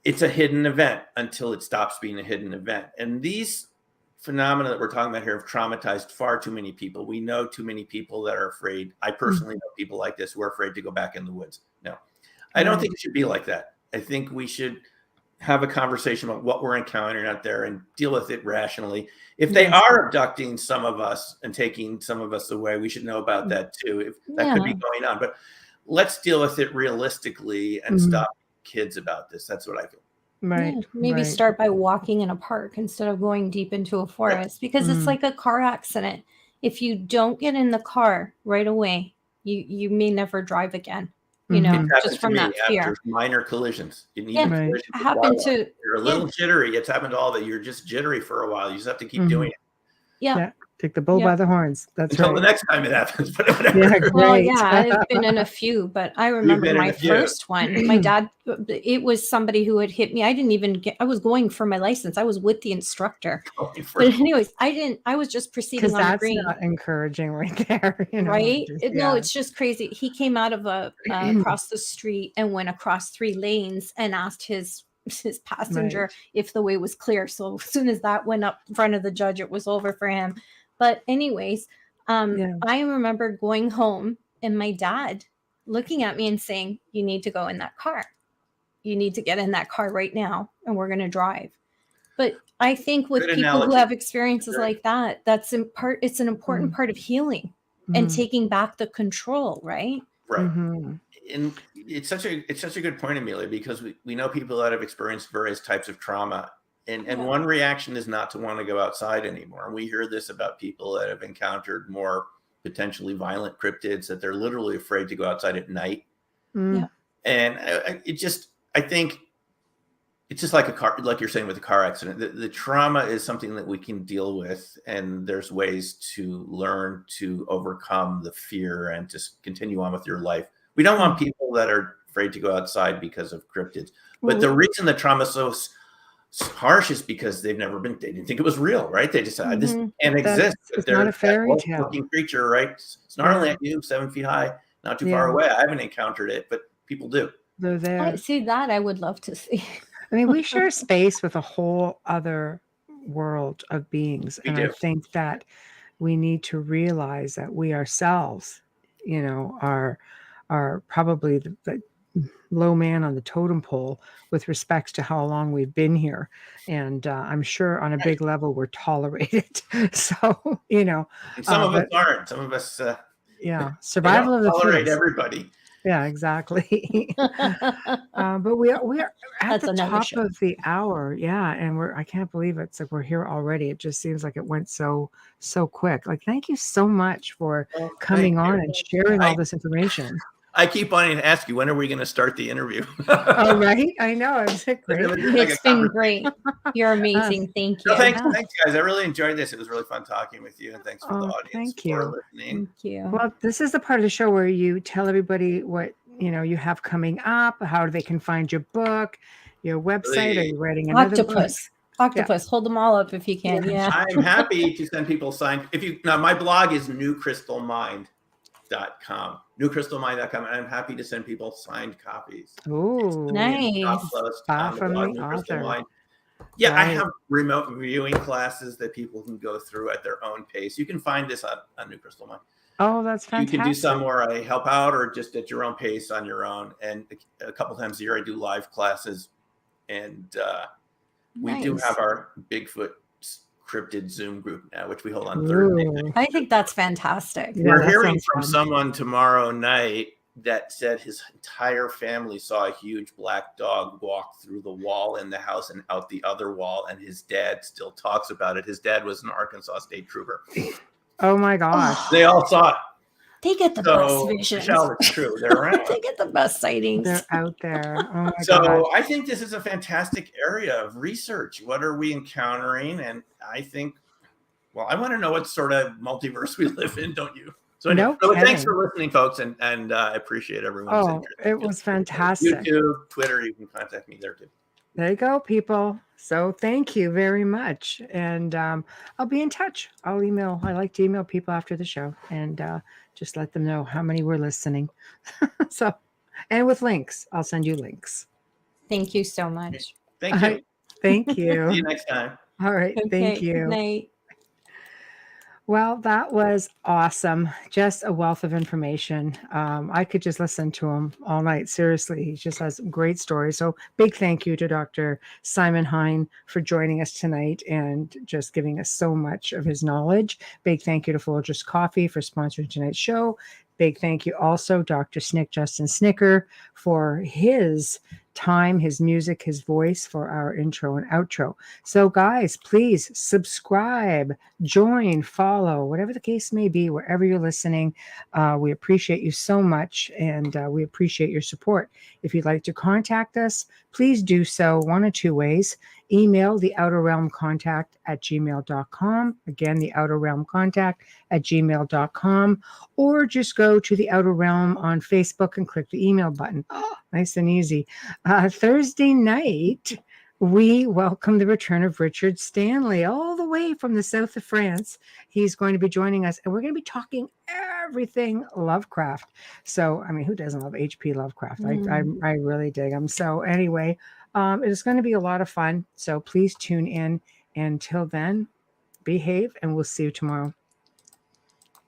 It's a hidden event until it stops being a hidden event. And these phenomena that we're talking about here have traumatized far too many people. We know too many people that are afraid. I personally know people like this who are afraid to go back in the woods. No, I don't think it should be like that. I think we should have a conversation about what we're encountering out there and deal with it rationally. If they are abducting some of us and taking some of us away, we should know about that too. If that could be going on, but let's deal with it realistically and stop kids about this. That's what I feel. Right. Yeah, maybe start by walking in a park instead of going deep into a forest, because it's like a car accident. If you don't get in the car right away, you may never drive again. You know, just from that fear. Minor collisions. You need collision. Happened to you're a little jittery. It's happened to all that. You're just jittery for a while. You just have to keep doing it. Yeah. Take the bull by the horns. That's until the next time it happens. But whatever. Yeah, well, I've been in a few, but I remember my first one. My dad, it was somebody who had hit me. I didn't even I was going for my license. I was with the instructor. But anyways, I was just proceeding on the green. That's not encouraging right there. You know, right? No, it's just crazy. He came out of across the street and went across 3 lanes and asked his passenger if the way was clear. So as soon as that went up in front of the judge, it was over for him. But anyways, I remember going home and my dad looking at me and saying, "You need to go in that car. You need to get in that car right now, and we're going to drive." But I think with people who have experiences like that, it's an important part of healing and taking back the control, right? Right. And it's such a good point, Amelia, because we know people that have experienced various types of trauma. And one reaction is not to want to go outside anymore. And we hear this about people that have encountered more potentially violent cryptids, that they're literally afraid to go outside at night. And I think it's just like a car, like you're saying with a car accident. The trauma is something that we can deal with, and there's ways to learn to overcome the fear and to continue on with your life. We don't want people that are afraid to go outside because of cryptids. But the reason the trauma is so harsh is because they didn't think it was real, right? They just said, this can't exist. It's not a fairy tale. Looking creature, right? It's not only at you, 7 feet high, not too far away. I haven't encountered it, but people do. They're there. I see that. I would love to see. I mean, we share space with a whole other world of beings. I think that we need to realize that we ourselves, you know, are probably the low man on the totem pole with respect to how long we've been here. And I'm sure on a big level we're tolerated. So, you know. And some of us aren't. Some of us survival of the tolerate everybody. Yeah, exactly. But we are at the top of the hour. Yeah. And I can't believe it's like we're here already. It just seems like it went so quick. Like, thank you so much for coming on and sharing all this information. I keep wanting to ask you, when are we going to start the interview? Oh, right. I know. It's great. It's been great. You're amazing. Thank you. Thanks, guys. I really enjoyed this. It was really fun talking with you. And thanks for the audience for listening. Thank you. Well, this is the part of the show where you tell everybody what you have coming up, how they can find your book, your website. Are you writing another book? Octopus. Hold them all up if you can. Yeah. I'm happy to send people signed. My blog is newcrystalmind.com, newcrystalmind.com, and I'm happy to send people signed copies. Oh, nice. From the author. Yeah, right. I have remote viewing classes that people can go through at their own pace. You can find this on New Crystal Mind. Oh, that's fantastic. You can do some where I help out or just at your own pace on your own. And a couple times a year I do live classes. And we do have our Bigfoot cryptid Zoom group now, which we hold on Thursday night. I think that's fantastic. We're hearing from someone tomorrow night that said his entire family saw a huge black dog walk through the wall in the house and out the other wall, and his dad still talks about it. His dad was an Arkansas State Trooper. Oh my gosh. They all saw it. They get the best visions. Michelle, it's true. They're around. They get the best sightings. They're out there. Oh my gosh. I think this is a fantastic area of research. What are we encountering? And I think Well, I want to know what sort of multiverse we live in, don't you? So, No anyway, thanks kidding. for listening, folks, and I appreciate everyone's interest. It was fantastic. YouTube, Twitter, you can contact me there too. There you go, people. So thank you very much. And I'll be in touch. I'll email. I like to email people after the show and just let them know how many were listening. So, and with links, I'll send you links. Thank you so much. Thank you. Thank you. See you next time. All right. Okay, Thank you. Good night. Well, that was awesome. Just a wealth of information. I could just listen to him all night. Seriously, he just has great stories. So big thank you to Dr. Simeon Hein for joining us tonight and just giving us so much of his knowledge. Big thank you to Folgers Coffee for sponsoring tonight's show. Big thank you also, Dr. Justin Snicker, for his time, his music, his voice for our intro and outro. So guys, please subscribe, join, follow, whatever the case may be, wherever you're listening. We appreciate you so much, and we appreciate your support. If you'd like to contact us, please do so one of two ways. Email theouterrealmcontact@gmail.com. Again, theouterrealmcontact@gmail.com. Or just go to the Outer Realm on Facebook and click the email button. Oh, nice and easy. Thursday night, we welcome the return of Richard Stanley all the way from the south of France. He's going to be joining us, and we're going to be talking everything Lovecraft. So, I mean, who doesn't love H.P. Lovecraft? I really dig him. So anyway, it's going to be a lot of fun. So please tune in. Until then, behave, and we'll see you tomorrow.